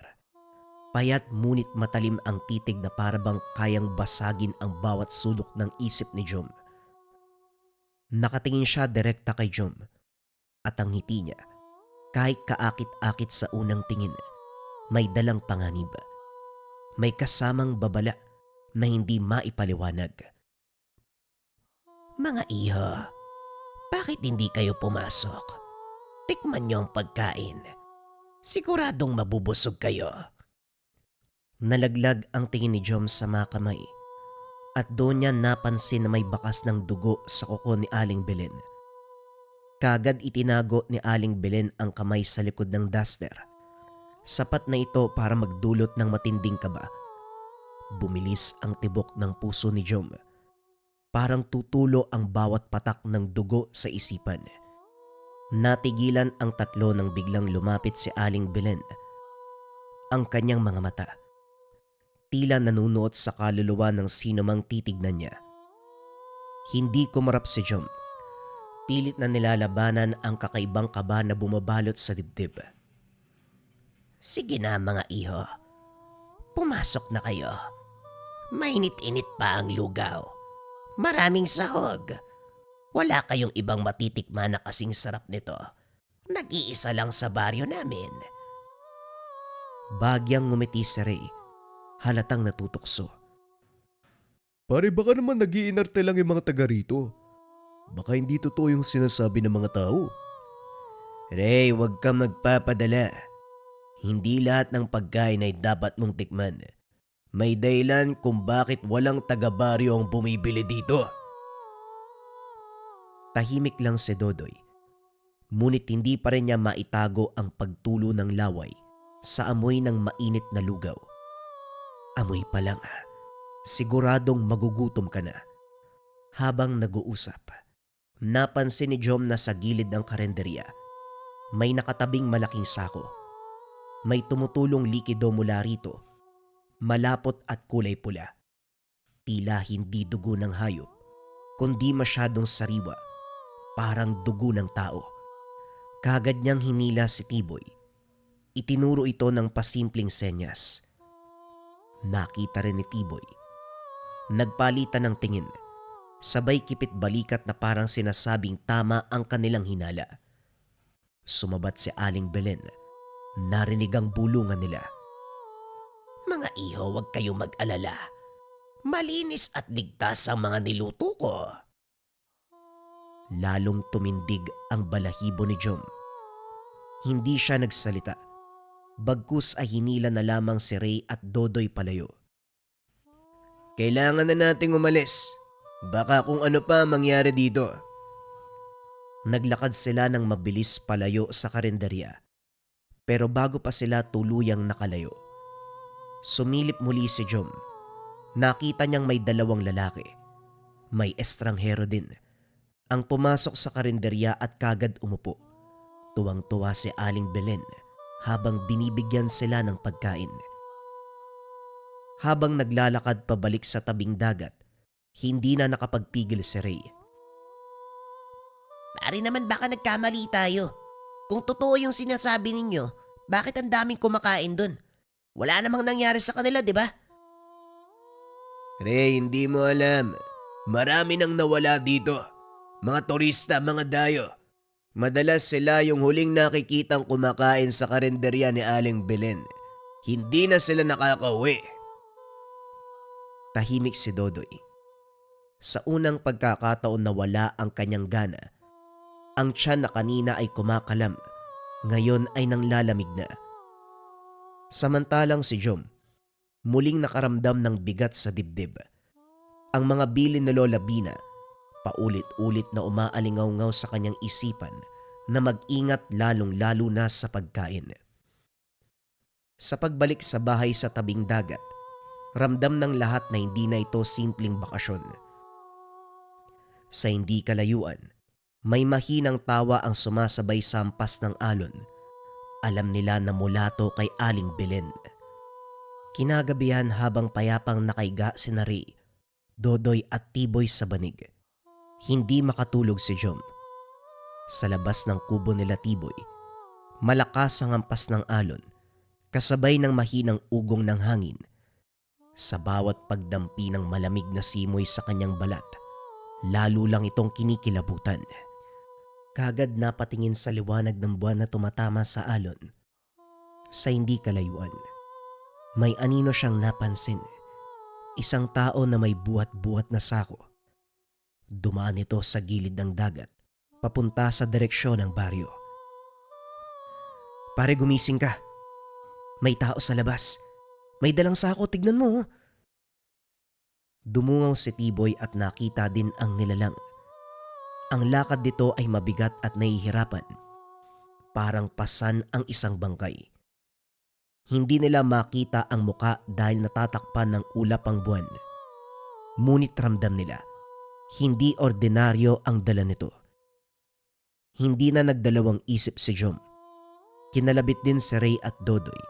Payat ngunit matalim ang titig na parabang kayang basagin ang bawat sulok ng isip ni Jom. Nakatingin siya direkta kay Jom at ang ngiti niya, kahit kaakit-akit sa unang tingin, may dalang panganib. May kasamang babala na hindi maipaliwanag. Mga iho, bakit hindi kayo pumasok? Tikman niyo ang pagkain. Siguradong mabubusog kayo. Nalaglag ang tingin ni Jom sa mga kamay at doon niya napansin na may bakas ng dugo sa kuko ni Aling Belen. Kagad itinago ni Aling Belen ang kamay sa likod ng duster. Sapat na ito para magdulot ng matinding kaba. Bumilis ang tibok ng puso ni Jom. Parang tutulo ang bawat patak ng dugo sa isipan. Natigilan ang tatlo nang biglang lumapit si Aling Belen. Ang kanyang mga mata, tila nanunuot sa kaluluwa ng sino mang titignan niya. Hindi kumarap si Jom. Pilit na nilalabanan ang kakaibang kaba na bumabalot sa dibdib. Sige na mga iho, pumasok na kayo. Mainit-init pa ang lugaw. Maraming sahog. Wala kayong ibang matitikman na kasing sarap nito. Nag-iisa lang sa baryo namin. Bagyang ngumiti si Ray, halatang natutukso. Pare, baka naman nag-iinarte lang yung mga taga rito. Baka hindi totoo yung sinasabi ng mga tao. Ray, huwag kang magpapadala. Hindi lahat ng pagkain ay dapat mong tikman. May dahilan kung bakit walang taga-baryo ang bumibili dito. Tahimik lang si Dodoy. Ngunit hindi pa rin niya maitago ang pagtulo ng laway sa amoy ng mainit na lugaw. Amoy pa lang, siguradong magugutom ka na. Habang nag-uusap, napansin ni Jom na sa gilid ng karenderya may nakatabing malaking sako. May tumutulong likido mula rito, malapot at kulay pula. Tila hindi dugo ng hayop, kundi masyadong sariwa, parang dugo ng tao. Kagad niyang hinila si Tiboy. Itinuro ito ng pasimpleng senyas. Nakita rin ni Tiboy. Nagpalitan ng tingin, sabay kipit balikat na parang sinasabing tama ang kanilang hinala. Sumabat si Aling Belen. Narinig ang bulungan nila. Mga iho, huwag kayong mag-alala. Malinis at ligtas ang mga niluto ko. Lalong tumindig ang balahibo ni Jom. Hindi siya nagsalita. Bagkus ay hinila na lamang si Ray at Dodoy palayo. Kailangan na nating umalis. Baka kung ano pa mangyari dito. Naglakad sila ng mabilis palayo sa karinderya. Pero bago pa sila tuluyang nakalayo, sumilip muli si Jom. Nakita niyang may dalawang lalaki. May estranghero din. Ang pumasok sa karinderya at kagad umupo. Tuwang-tuwa si Aling Belen habang binibigyan sila ng pagkain. Habang naglalakad pabalik sa tabing dagat, hindi na nakapagpigil si Ray. Pare naman, baka nagkamali tayo. Kung totoo yung sinasabi ninyo, bakit ang daming kumakain dun? Wala namang nangyari sa kanila, di ba? Ray, hindi mo alam. Marami nang nawala dito. Mga turista, mga dayo. Madalas sila yung huling nakikitang kumakain sa karinderya ni Aling Belen. Hindi na sila nakakauwi. Tahimik si Dodoy. Sa unang pagkakataon na wala ang kanyang gana, ang tiyan na kanina ay kumakalam, ngayon ay nanglalamig na. Samantalang si Jom, muling nakaramdam ng bigat sa dibdib. Ang mga bilin ni Lola Bina, paulit-ulit na umaalingaw-ngaw sa kanyang isipan na mag-ingat lalong-lalo na sa pagkain. Sa pagbalik sa bahay sa tabing dagat, ramdam ng lahat na hindi na ito simpleng bakasyon. Sa hindi kalayuan, may mahinang tawa ang sumasabay sa hampas ng alon. Alam nila na mula to kay Aling Belen. Kinagabihan habang payapang nakaiga si Ray, Dodoy at Tiboy sa banig, hindi makatulog si Jom. Sa labas ng kubo nila Tiboy, malakas ang hampas ng alon, kasabay ng mahinang ugong ng hangin. Sa bawat pagdampi ng malamig na simoy sa kanyang balat, lalo lang itong kinikilabutan. Kagad napatingin sa liwanag ng buwan na tumatama sa alon. Sa hindi kalayuan, may anino siyang napansin. Isang tao na may buhat-buhat na sako. Dumaan ito sa gilid ng dagat, papunta sa direksyon ng baryo. Pare, gumising ka. May tao sa labas. May dalang sako, tignan mo. Dumungaw si Tiboy at nakita din ang nilalang. Ang lakad nito ay mabigat at nahihirapan. Parang pasan ang isang bangkay. Hindi nila makita ang muka dahil natatakpan ng ulap ang buwan. Ngunit ramdam nila, hindi ordinaryo ang dala nito. Hindi na nagdalawang isip si Jom. Kinalabit din si Ray at Dodoy.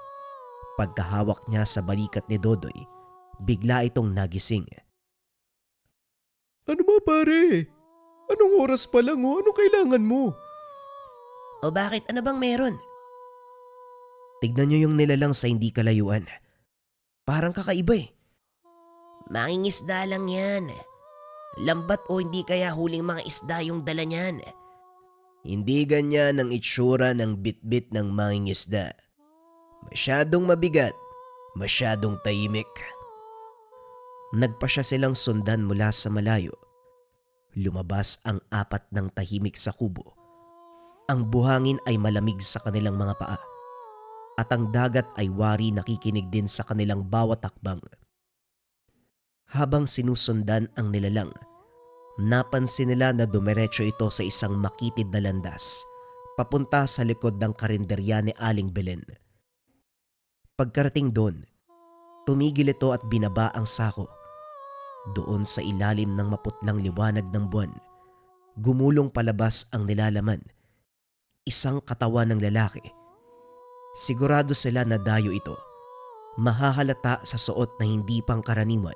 Pagkahawak niya sa balikat ni Dodoy, bigla itong nagising. Ano ba pare? Anong oras pa lang o? Anong kailangan mo? O bakit? Ano bang meron? Tignan niyo yung nilalang sa hindi kalayuan. Parang kakaiba eh. Mangingisda lang yan. Lambat o hindi kaya huling mga isda yung dala niyan. Hindi ganyan ang itsura ng bitbit ng mangingisda. Masyadong mabigat, masyadong tahimik. Nagpasya silang sundan mula sa malayo. Lumabas ang apat ng tahimik sa kubo. Ang buhangin ay malamig sa kanilang mga paa. At ang dagat ay wari nakikinig din sa kanilang bawat takbang. Habang sinusundan ang nilalang, napansin nila na dumiretso ito sa isang makitid na landas, papunta sa likod ng karinderya ni Aling Belen. Pagkarating doon, tumigil ito at binaba ang sako. Doon sa ilalim ng maputlang liwanag ng buwan, gumulong palabas ang nilalaman. Isang katawan ng lalaki. Sigurado sila na dayo ito. Mahahalata sa suot na hindi pangkaraniwan.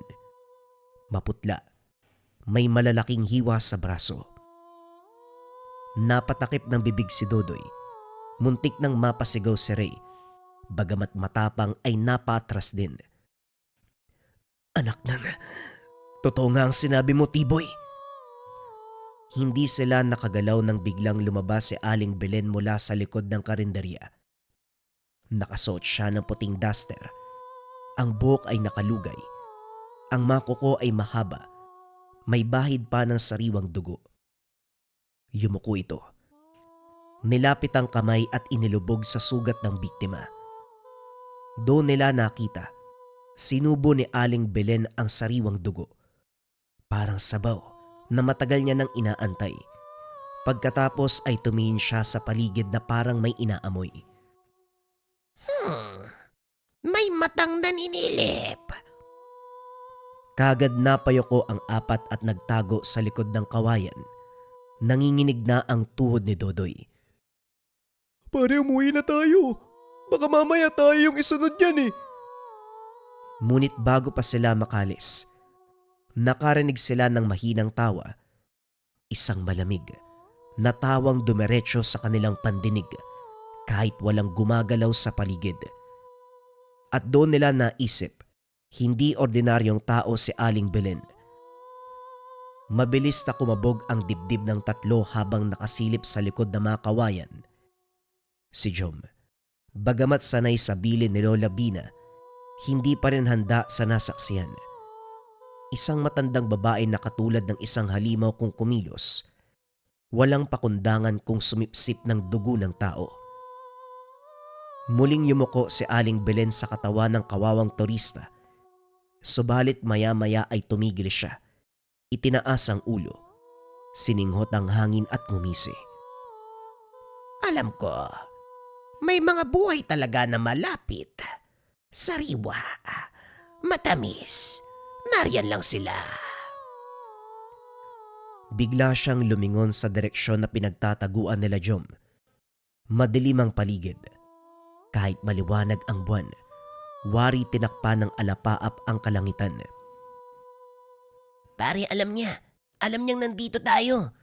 Maputla. May malalaking hiwa sa braso. Napatakip ng bibig si Dodoy. Muntik nang mapasigaw si Ray. Bagamat matapang ay napatras din. Anak nang, totoo nga ang sinabi mo, Tiboy. Hindi sila nakagalaw nang biglang lumabas si Aling Belen mula sa likod ng karinderya. Nakasuot siya ng puting duster. Ang buhok ay nakalugay. Ang mga kuko ay mahaba. May bahid pa ng sariwang dugo. Yumuko ito. Nilapit ang kamay at inilubog sa sugat ng biktima. Doon nila nakita, sinubo ni Aling Belen ang sariwang dugo. Parang sabaw na matagal niya nang inaantay. Pagkatapos ay tumingin siya sa paligid na parang may inaamoy. May matang naninilip. Kagad napayoko ang apat at nagtago sa likod ng kawayan. Nanginginig na ang tuhod ni Dodoy. Pare, umuwi na tayo. Baka mamaya tayo yung isunod yan eh. Ngunit bago pa sila makalis, nakarinig sila ng mahinang tawa. Isang malamig na tawang dumiretso sa kanilang pandinig kahit walang gumagalaw sa paligid. At doon nila naisip, hindi ordinaryong tao si Aling Belen. Mabilis na kumabog ang dibdib ng tatlo habang nakasilip sa likod ng mga kawayan. Si Jom, bagamat sanay sa bilin ni Lola Bina, hindi pa rin handa sa nasaksiyan. Isang matandang babae na katulad ng isang halimaw kung kumilos, walang pakundangan kung sumipsip ng dugo ng tao. Muling yumuko si Aling Belen sa katawan ng kawawang turista. Subalit maya-maya ay tumigil siya. Itinaas ang ulo. Sininghot ang hangin at ngumisi. Alam ko, may mga buhay talaga na malapit. Sariwa, matamis. Nariyan lang sila. Bigla siyang lumingon sa direksyon na pinagtataguan nila Jom. Madilim ang paligid. Kahit maliwanag ang buwan, wari tinakpan ng alapaap ang kalangitan. Pare, alam niya. Alam niyang nandito tayo.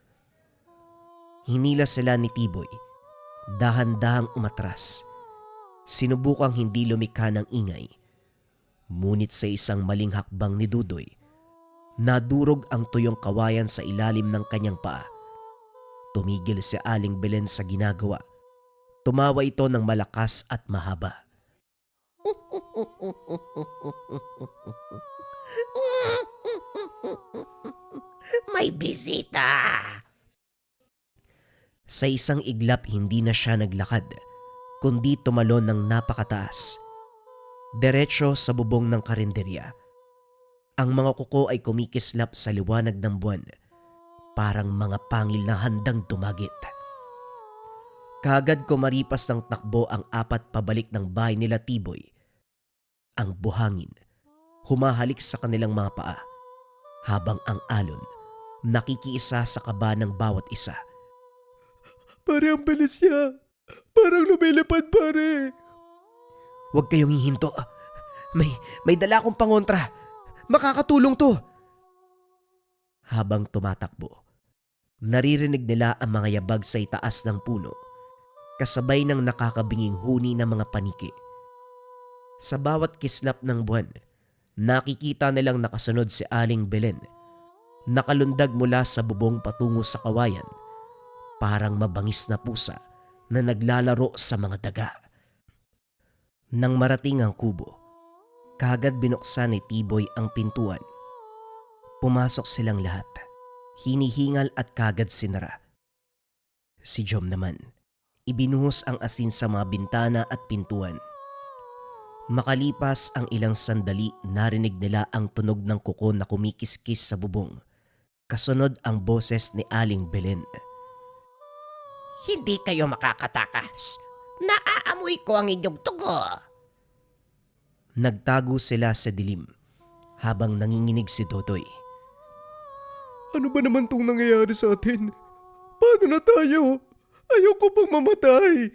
Hinila sila ni Tiboy. Dahan-dahang umatras. Sinubukang hindi lumikha ng ingay. Ngunit sa isang maling hakbang ni Dudoy, nadurog ang tuyong kawayan sa ilalim ng kanyang paa. Tumigil si Aling Belen sa ginagawa. Tumawa ito ng malakas at mahaba. May bisita. Sa isang iglap hindi na siya naglakad, kundi tumalon ng napakataas. Diretso sa bubong ng karinderya. Ang mga kuko ay kumikislap sa liwanag ng buwan, parang mga pangil na handang dumagit. Kagad kumaripas ng takbo ang apat pabalik ng bahay nila Tiboy. Ang buhangin humahalik sa kanilang mga paa, habang ang alon nakikiisa sa kaba ng bawat isa. Pare, ang bilis niya. Parang lumilipad, pare. Huwag kayong hihinto. May dala akong pangontra. Makakatulong to. Habang tumatakbo, naririnig nila ang mga yabag sa itaas ng puno, kasabay ng nakakabinging huni ng mga paniki. Sa bawat kislap ng buwan, nakikita nilang nakasunod si Aling Belen, nakalundag mula sa bubong patungo sa kawayan, parang mabangis na pusa na naglalaro sa mga daga. Nang marating ang kubo, kagad binuksan ni Tiboy ang pintuan. Pumasok silang lahat, hinihingal at kagad sinara. Si Jom naman, ibinuhos ang asin sa mga bintana at pintuan. Makalipas ang ilang sandali, narinig nila ang tunog ng kuko na kumikiskis sa bubong. Kasunod ang boses ni Aling Belen. Hindi kayo makakatakas. Naaamoy ko ang inyong tugo. Nagtago sila sa dilim habang nanginginig si Dodoy. Ano ba naman tong nangyayari sa atin? Paano na tayo? Ayoko pang mamatay.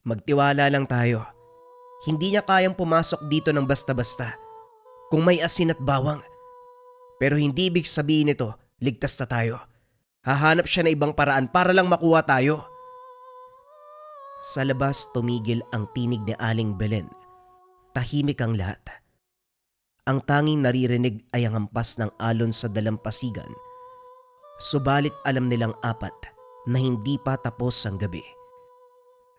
Magtiwala lang tayo. Hindi niya kayang pumasok dito ng basta-basta kung may asin at bawang. Pero hindi ibig sabihin nito, ligtas na tayo. Hahanap siya ng ibang paraan para lang makuha tayo. Sa labas tumigil ang tinig ni Aling Belen. Tahimik ang lahat. Ang tanging naririnig ay ang hampas ng alon sa dalampasigan. Subalit alam nilang apat na hindi pa tapos ang gabi.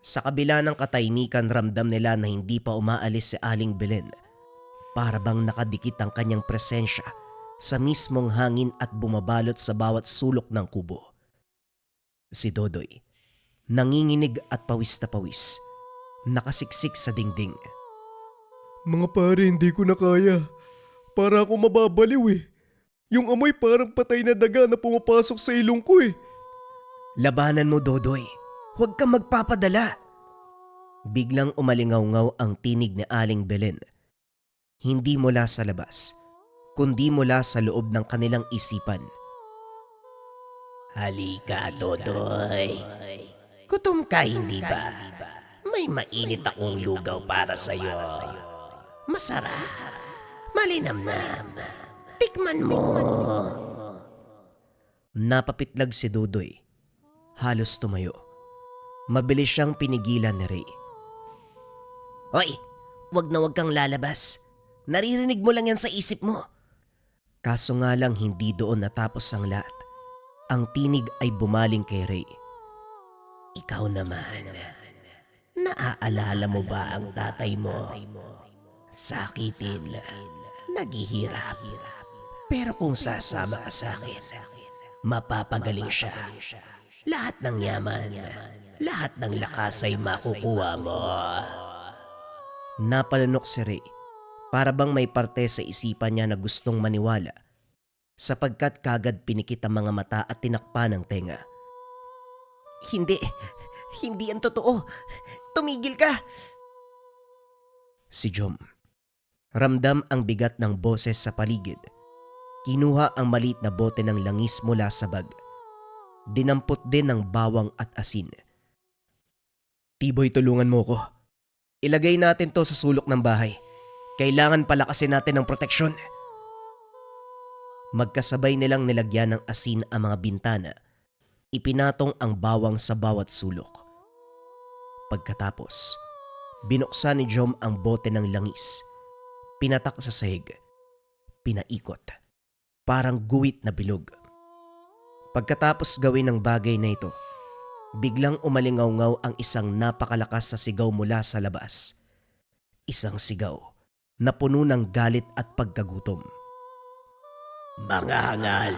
Sa kabila ng katahimikan, ramdam nila na hindi pa umaalis si Aling Belen. Para bang nakadikit ang kanyang presensya sa mismong hangin at bumabalot sa bawat sulok ng kubo. Si Dodoy, nanginginig at pawis na pawis, nakasiksik sa dingding. Mga pare, hindi ko na kaya. Para ako mababaliw eh. Yung amoy parang patay na daga na pumapasok sa ilong ko eh. Labanan mo, Dodoy. Huwag kang magpapadala. Biglang umalingaw-ngaw ang tinig ni Aling Belen. Hindi mula sa labas, kundi mula sa loob ng kanilang isipan. Halika, Dodoy. Gutom ka, hindi ba? May mainit akong lugaw para sa'yo. Masarap. Malinamnam. Tikman mo. Napapitlag si Dodoy. Halos tumayo. Mabilis siyang pinigilan ni Ray. Hoy, wag na wag kang lalabas. Naririnig mo lang yan sa isip mo. Kaso nga lang hindi doon natapos ang lahat. Ang tinig ay bumaling kay Ray. Ikaw naman, naaalala mo ba ang tatay mo? Sakitin, naghihirap. Pero kung sasama ka sa akin, mapapagaling siya. Lahat ng yaman, lahat ng lakas ay makukuha mo. Napalanok si Ray. Para bang may parte sa isipan niya na gustong maniwala, sapagkat kagad pinikit ang mga mata at tinakpan ng tenga. Hindi yan totoo. Tumigil ka. Si Jom. Ramdam ang bigat ng boses sa paligid. Kinuha ang maliit na bote ng langis mula sa bag. Dinampot din ng bawang at asin. Tiboy, tulungan mo ko. Ilagay natin to sa sulok ng bahay. Kailangan palakasin natin ng proteksyon. Magkasabay nilang nilagyan ng asin ang mga bintana. Ipinatong ang bawang sa bawat sulok. Pagkatapos, binuksan ni Jom ang bote ng langis. Pinatak sa sahig. Pinaikot. Parang guwit na bilog. Pagkatapos gawin ng bagay na ito, biglang umalingaw-ngaw ang isang napakalakas na sigaw mula sa labas. Isang sigaw na puno ng galit at pagkagutom. Mga hangal,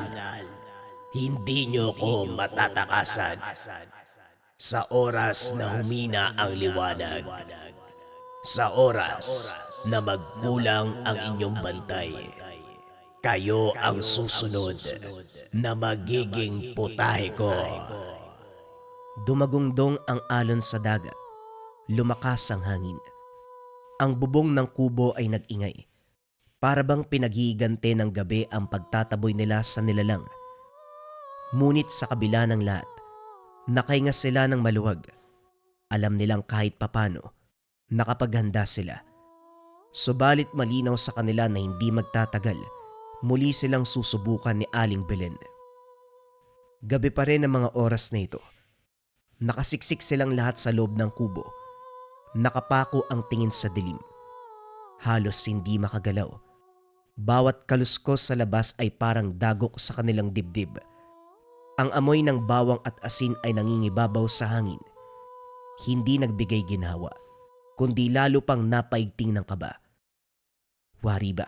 hindi niyo ko matatakasan. Sa oras na humina ang liwanag, sa oras na magkulang ang inyong bantay, kayo ang susunod na magiging putahe ko. Dumagungdong ang alon sa dagat. Lumakas ang hangin. Ang bubong ng kubo ay nag-ingay. Para bang pinag-iigante ng gabi ang pagtataboy nila sa nilalang. Ngunit sa kabila ng lahat, nakahinga sila ng maluwag. Alam nilang kahit papano, nakapaghanda sila. Subalit malinaw sa kanila na hindi magtatagal, muli silang susubukan ni Aling Belen. Gabi pa rin ang mga oras na ito. Nakasiksik silang lahat sa loob ng kubo. Nakapako ang tingin sa dilim. Halos hindi makagalaw. Bawat kaluskos sa labas ay parang dagok sa kanilang dibdib. Ang amoy ng bawang at asin ay nangingibabaw sa hangin. Hindi nagbigay ginhawa, kundi lalo pang napaigting ng kaba. Wari ba,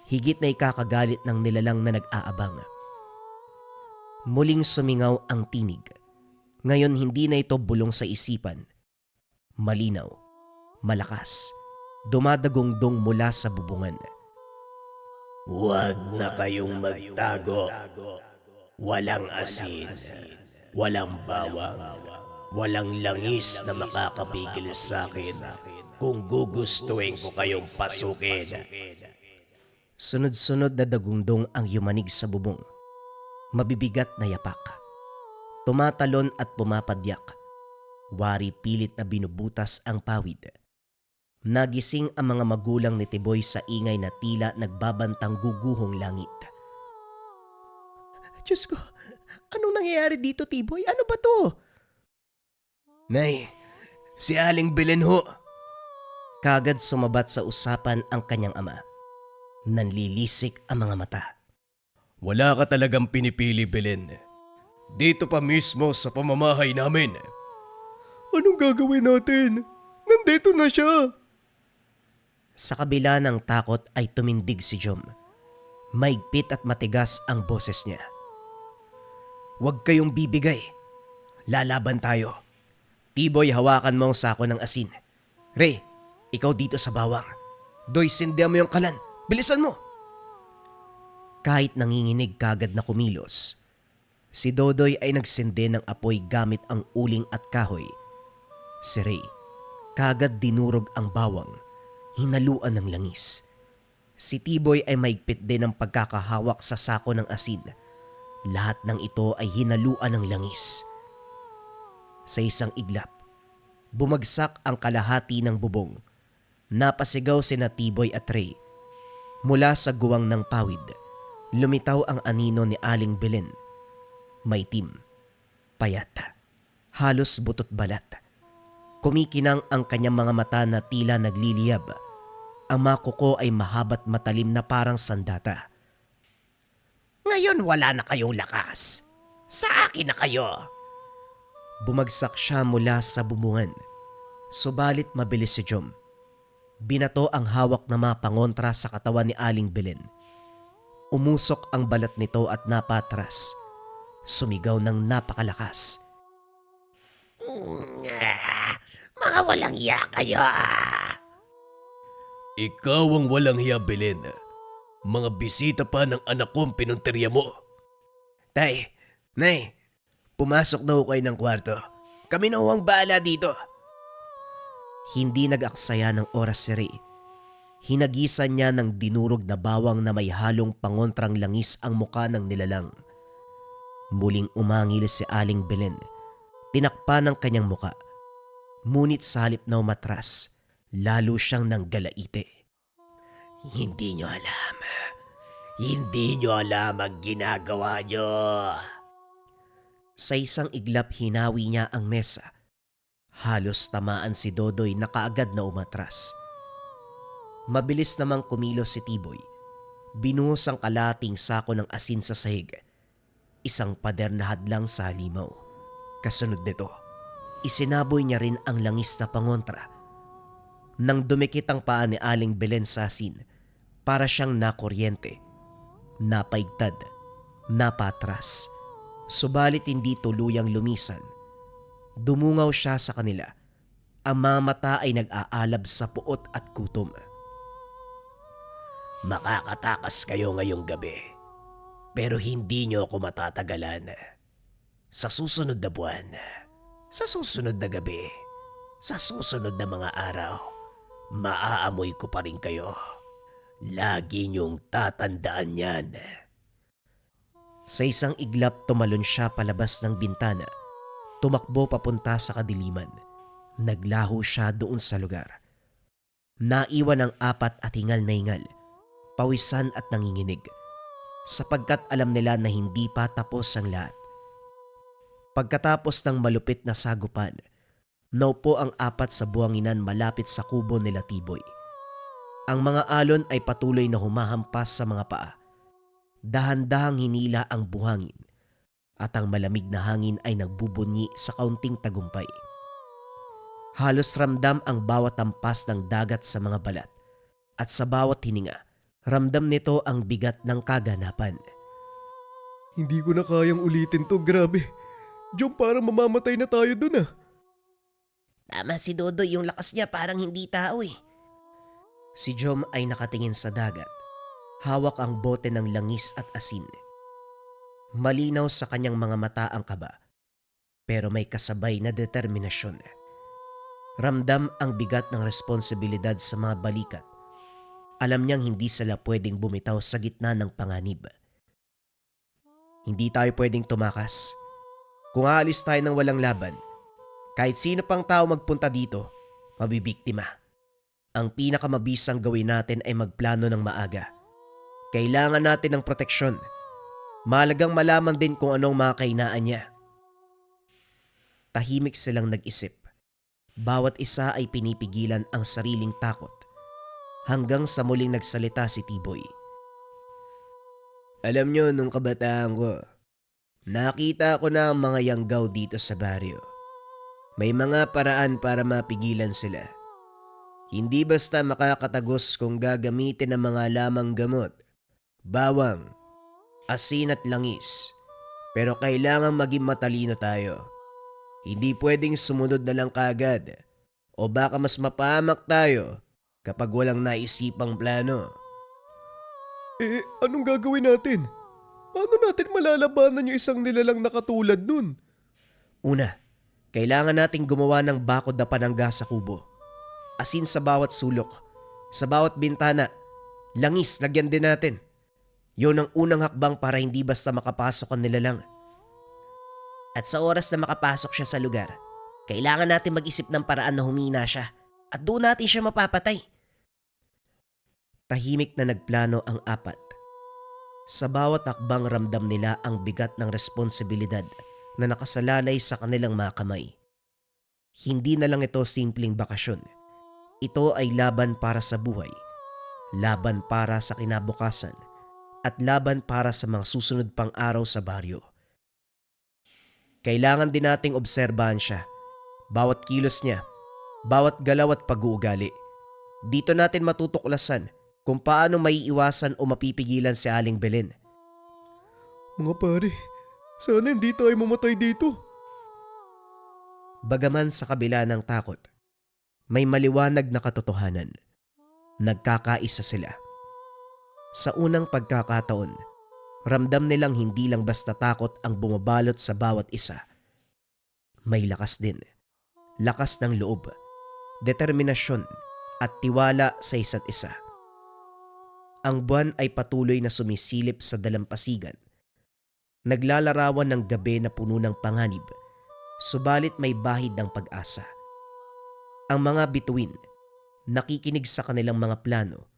higit na ikakagalit ng nilalang na nag-aabang. Muling sumingaw ang tinig. Ngayon hindi na ito bulong sa isipan. Malinaw, malakas, dumadagongdong mula sa bubungan. Huwag na kayong magtago. Walang asin, walang bawang, walang langis na makakapigil sa akin kung gugustuhin ko kayong pasukin. Sunod-sunod na dagundong ang yumanig sa bubong. Mabibigat na yapak. Tumatalon at pumapadyak. Wari pilit na binubutas ang pawid. Nagising ang mga magulang ni Tiboy sa ingay na tila nagbabantang guguhong langit. Diyos ko, anong nangyayari dito, Tiboy? Ano ba to? Nay, si Aling Belen ho. Kagad sumabat sa usapan ang kanyang ama. Nanlilisik ang mga mata. Wala ka talagang pinipili, Belen. Dito pa mismo sa pamamahay namin. Anong gagawin natin? Nandito na siya. Sa kabila ng takot ay tumindig si Jom. Maigpit at matigas ang boses niya. Huwag kayong bibigay. Lalaban tayo. Tiboy, hawakan mo ang sako ng asin. Ray, ikaw dito sa bawang. Doy, sindihan mo yung kalan. Bilisan mo! Kahit nanginginig kagad na kumilos, si Dodoy ay nagsindi ng apoy gamit ang uling at kahoy. Si Ray, kagad dinurog ang bawang, hinaluan ng langis. Si Tiboy ay maigpit din ng pagkakahawak sa sako ng asin. Lahat ng ito ay hinaluan ng langis. Sa isang iglap, bumagsak ang kalahati ng bubong. Napasigaw sina Tiboy at Ray. Mula sa guwang ng pawid, lumitaw ang anino ni Aling Belen. Maitim, payat, halos butot balat. Kumikinang ang kanyang mga mata na tila nagliliyab. Ang mga kuko ay mahabat matalim na parang sandata. Ngayon wala na kayong lakas. Sa akin na kayo. Bumagsak siya mula sa bubungan. Subalit mabilis si Jom. Binato ang hawak na mga pangontra sa katawan ni Aling Belen. Umusok ang balat nito at napatras. Sumigaw ng napakalakas. Mga walang iya kayo. Ikaw ang walang hiya, Belen. Mga bisita pa ng anak kong pinunteriya mo. Tay, Nay, pumasok na ho kayo ng kwarto. Kami na ho ang bahala dito. Hindi nag-aksaya ng oras si Ray. Hinagisan niya ng dinurog na bawang na may halong pangontrang langis ang muka ng nilalang. Muling umangil si Aling Belen. Tinakpan ng kanyang muka. Ngunit sa halip na umatras, lalo siyang nanggalaite. Hindi nyo alam. Hindi nyo alam ang ginagawa nyo. Sa isang iglap hinawi niya ang mesa. Halos tamaan si Dodoy na kaagad na umatras. Mabilis namang kumilos si Tiboy. Binuhos ang kalating sako ng asin sa sahig. Isang pader na hadlang sa halimaw. Kasunod nito, isinaboy niya rin ang langis na pangontra. Nang dumikit ang paa ni Aling Belen sa asin, para siyang nakuryente. Napaigtad, napatras. Subalit hindi tuluyang lumisan. Dumungaw siya sa kanila. Ang mga mata ay nag-aalab sa puot at gutom. Makakatakas kayo ngayong gabi. Pero hindi nyo ako matatagalan. Sa susunod na buwan, sa susunod na gabi, sa susunod na mga araw, maaamoy ko pa rin kayo. Lagi niyong tatandaan yan. Sa isang iglap tumalon siya palabas ng bintana. Tumakbo papunta sa kadiliman. Naglaho siya doon sa lugar. Naiwan ang apat at hingal na hingal. Pawisan at nanginginig. Sapagkat alam nila na hindi pa tapos ang lahat. Pagkatapos ng malupit na sagupan, naupo ang apat sa buhanginan malapit sa kubo nila Tiboy. Ang mga alon ay patuloy na humahampas sa mga paa. Dahan-dahang hinila ang buhangin at ang malamig na hangin ay nagbubunyi sa kaunting tagumpay. Halos ramdam ang bawat hampas ng dagat sa mga balat at sa bawat hininga, ramdam nito ang bigat ng kaganapan. Hindi ko na kayang ulitin to, grabe. Jom, parang mamamatay na tayo dun ah. Tama si Dodoy, yung lakas niya parang hindi tao eh. Si Jom ay nakatingin sa dagat. Hawak ang bote ng langis at asin. Malinaw sa kanyang mga mata ang kaba, pero may kasabay na determinasyon. Ramdam ang bigat ng responsibilidad sa mga balikat. Alam niyang hindi sila pwedeng bumitaw sa gitna ng panganib. Hindi tayo pwedeng tumakas. Kung aalis tayo ng walang laban, kahit sino pang tao magpunta dito, mabibiktima. Ang pinakamabisang gawin natin ay magplano ng maaga. Kailangan natin ng proteksyon. Mahalagang malaman din kung anong mga kahinaan niya. Tahimik silang nag-isip. Bawat isa ay pinipigilan ang sariling takot. Hanggang sa muling nagsalita si Tiboy. Alam nyo, nung kabataan ko, nakita ko na ang mga yanggaw dito sa baryo. May mga paraan para mapigilan sila. Hindi basta makakatagos kung gagamitin ng mga lamang gamot, bawang, asin at langis. Pero kailangan maging matalino tayo. Hindi pwedeng sumunod na lang kagad o baka mas mapahamak tayo kapag walang naisipang plano. Anong gagawin natin? Paano natin malalabanan yung isang nilalang na katulad nun? Una, kailangan nating gumawa ng bakod na panangga sa kubo. Asin sa bawat sulok, sa bawat bintana, langis lagyan din natin. Yun ang unang hakbang para hindi basta makapasok ang nilalang. At sa oras na makapasok siya sa lugar, kailangan natin mag-isip ng paraan na humina siya at doon natin siya mapapatay. Tahimik na nagplano ang apat. Sa bawat hakbang ramdam nila ang bigat ng responsibilidad na nakasalalay sa kanilang mga kamay. Hindi na lang ito simpleng bakasyon. Ito ay laban para sa buhay, laban para sa kinabukasan, at laban para sa mga susunod pang araw sa baryo. Kailangan din nating obserbahan siya, bawat kilos niya, bawat galaw at pag-uugali. Dito natin matutuklasan kung paano maiiwasan o mapipigilan si Aling Belen. Mga pare, sana hindi tayo mamatay dito. Bagaman sa kabila ng takot, may maliwanag na katotohanan. Nagkakaisa sila. Sa unang pagkakataon, ramdam nilang hindi lang basta takot ang bumabalot sa bawat isa. May lakas din. Lakas ng loob, determinasyon at tiwala sa isa't isa. Ang buwan ay patuloy na sumisilip sa dalampasigan. Naglalarawan ng gabi na puno ng panganib, subalit may bahid ng pag-asa. Ang mga bituin, nakikinig sa kanilang mga plano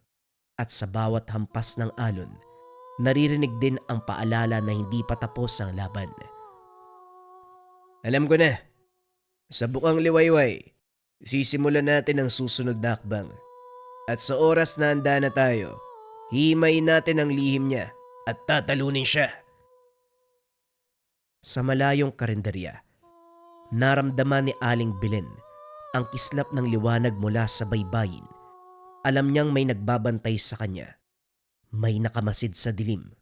at sa bawat hampas ng alon, naririnig din ang paalala na hindi pa tapos ang laban. Alam ko na, sa bukang liwayway, sisimulan natin ang susunod na hakbang. At sa oras na handa na tayo, himayin natin ang lihim niya at tatalunin siya. Sa malayong karinderya, naramdaman ni Aling Belen ang kislap ng liwanag mula sa baybayin. Alam niyang may nagbabantay sa kanya. May nakamasid sa dilim.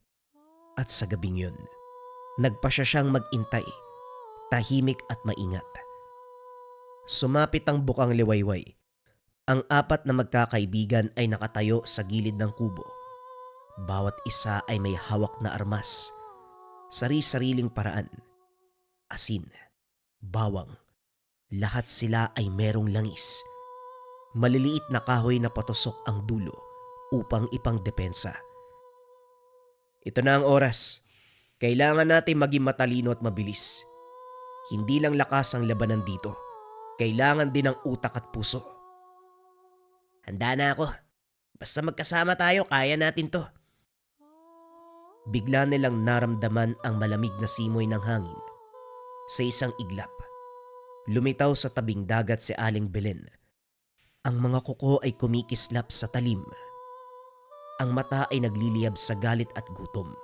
At sa gabing yun, nagpasya siyang mag-intay, tahimik at maingat. Sumapit ang bukang liwayway. Ang apat na magkakaibigan ay nakatayo sa gilid ng kubo. Bawat isa ay may hawak na armas. Sari-sariling paraan. Asin, bawang. Lahat sila ay merong langis. Maliliit na kahoy na patusok ang dulo upang ipangdepensa. Ito na ang oras. Kailangan natin maging matalino at mabilis. Hindi lang lakas ang labanan dito. Kailangan din ang utak at puso. Handa na ako. Basta magkasama tayo, kaya natin to. Bigla nilang naramdaman ang malamig na simoy ng hangin. Sa isang iglap, lumitaw sa tabing dagat si Aling Belen. Ang mga kuko ay kumikislap sa talim. Ang mata ay nagliliyab sa galit at gutom.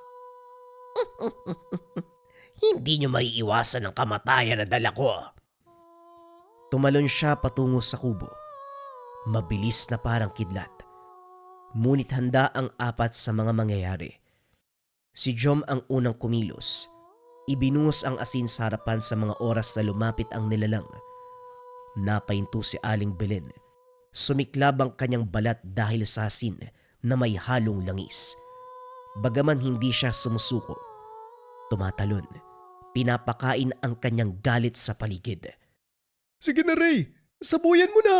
Hindi nyo maiiwasan ang kamatayan na dala ko. Tumalon siya patungo sa kubo. Mabilis na parang kidlat. Ngunit handa ang apat sa mga mangyayari. Si Jom ang unang kumilos. Ibinuhos ang asin sa harapan sa mga oras na lumapit ang nilalang. Napahinto si Aling Belen. Sumiklab ang kanyang balat dahil sa asin na may halong langis. Bagaman hindi siya sumusuko, tumatalon. Pinapakain ang kanyang galit sa paligid. Sige na Ray, sabuyan mo na!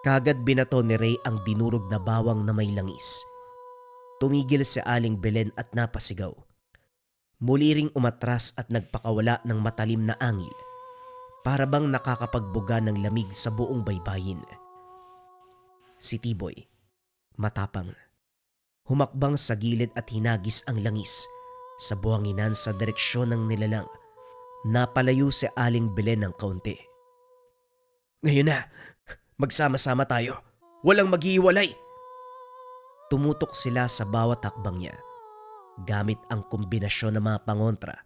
Kagad binato ni Ray ang dinurog na bawang na may langis. Tumigil si Aling Belen at napasigaw. Muli ring umatras at nagpakawala ng matalim na angil. Para bang nakakapagbuga ng lamig sa buong baybayin. Si Tiboy, matapang. Humakbang sa gilid at hinagis ang langis sa buhanginan sa direksyon ng nilalang. Napalayo si Aling Belen ng kaunti. Ngayon na, magsama-sama tayo. Walang maghihiwalay. Tumutok sila sa bawat hakbang niya. Gamit ang kombinasyon ng mga pangontra,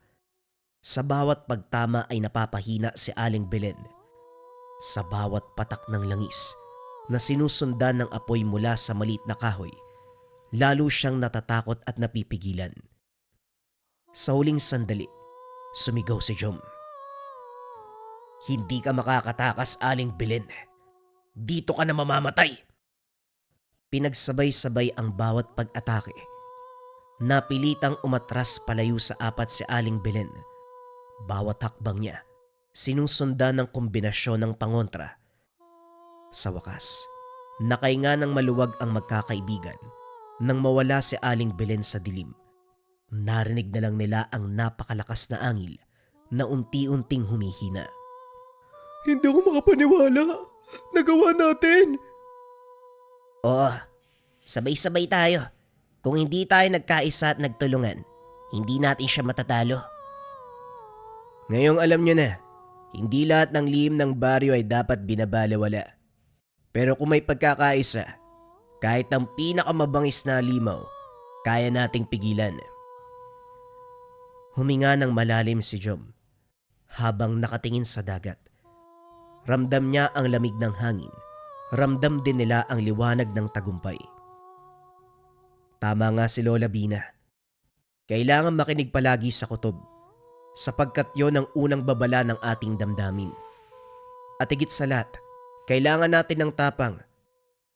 sa bawat pagtama ay napapahina si Aling Belen. Sa bawat patak ng langis na sinusundan ng apoy mula sa maliit na kahoy, lalo siyang natatakot at napipigilan. Sa huling sandali, sumigaw si Jom. "Hindi ka makakatakas, Aling Belen. Dito ka na mamamatay." Pinagsabay-sabay ang bawat pag-atake. Napilitang umatras palayo sa apat si Aling Belen. Bawat hakbang niya, sinusundan ng kombinasyon ng pangontra. Sa wakas, nakahinga ng maluwag ang magkakaibigan nang mawala si Aling Belen sa dilim. Narinig na lang nila ang napakalakas na angil na unti-unting humihina. Hindi ako makapaniwala. Nagawa natin. Oo, sabay-sabay tayo. Kung hindi tayo nagkaisa at nagtulungan, hindi natin siya matatalo. Ngayong alam nyo na, hindi lahat ng lihim ng baryo ay dapat binabalewala. Pero kung may pagkakaisa, kahit ang pinakamabangis na limaw, kaya nating pigilan. Huminga ng malalim si Jom habang nakatingin sa dagat. Ramdam niya ang lamig ng hangin. Ramdam din nila ang liwanag ng tagumpay. Tama nga si Lola Bina. Kailangan makinig palagi sa kutob sapagkat yon ang unang babala ng ating damdamin. At higit sa lahat, kailangan natin ng tapang,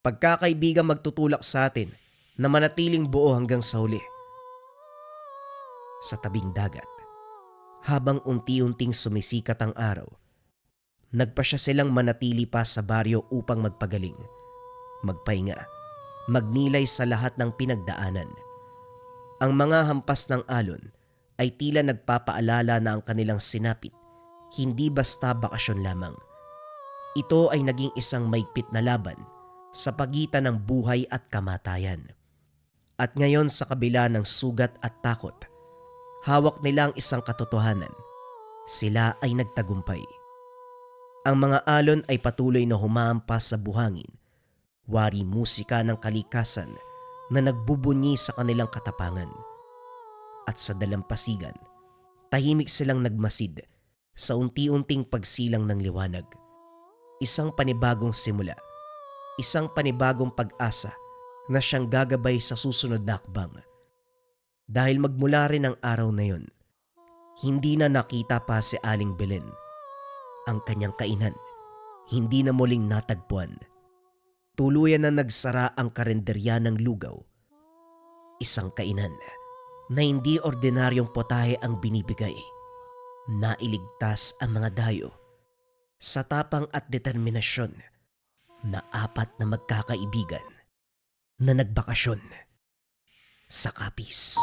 pagkakaibigang magtutulak sa atin na manatiling buo hanggang sa huli. Sa tabing dagat, habang unti-unting sumisikat ang araw, nagpasya silang manatili pa sa baryo upang magpagaling, magpahinga, magnilay sa lahat ng pinagdaanan. Ang mga hampas ng alon ay tila nagpapaalala na ang kanilang sinapit hindi basta bakasyon lamang. Ito ay naging isang maigpit na laban sa pagitan ng buhay at kamatayan. At ngayon sa kabila ng sugat at takot, hawak nila ang isang katotohanan. Sila ay nagtagumpay. Ang mga alon ay patuloy na humahampas sa buhangin, wari musika ng kalikasan na nagbubunyi sa kanilang katapangan. At sa dalampasigan, tahimik silang nagmasid sa unti-unting pagsilang ng liwanag. Isang panibagong simula, isang panibagong pag-asa na siyang gagabay sa susunod na hakbang. Dahil magmula rin ang araw na yon, hindi na nakita pa si Aling Belen. Ang kanyang kainan, hindi na muling natagpuan. Tuluyan na nagsara ang karenderya ng lugaw. Isang kainan na hindi ordinaryong potahe ang binibigay. Nailigtas ang mga dayo sa tapang at determinasyon na apat na magkakaibigan na nagbakasyon sa Capiz.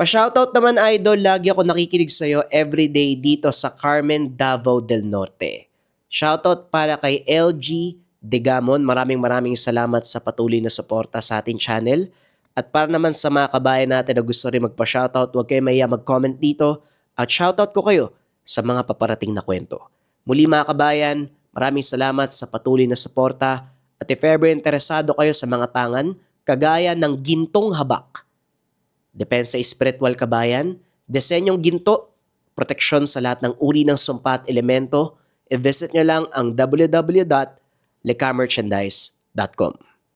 Pa-shoutout naman idol, lagi ako nakikinig sa'yo everyday dito sa Carmen, Davao del Norte. Shoutout para kay LG Degamon, maraming salamat sa patuloy na suporta sa ating channel. At para naman sa mga kabayan natin na gusto rin magpa-shoutout, huwag kayo mahiya mag-comment dito at shoutout ko kayo sa mga paparating na kwento. Muli mga kabayan, maraming salamat sa patuloy na suporta at if ever interesado kayo sa mga tangan, kagaya ng gintong habak, depensa spiritual kabayan, disenyong ginto, proteksyon sa lahat ng uri ng sumpa at elemento, i-visit nyo lang ang www.lecamerchandise.com.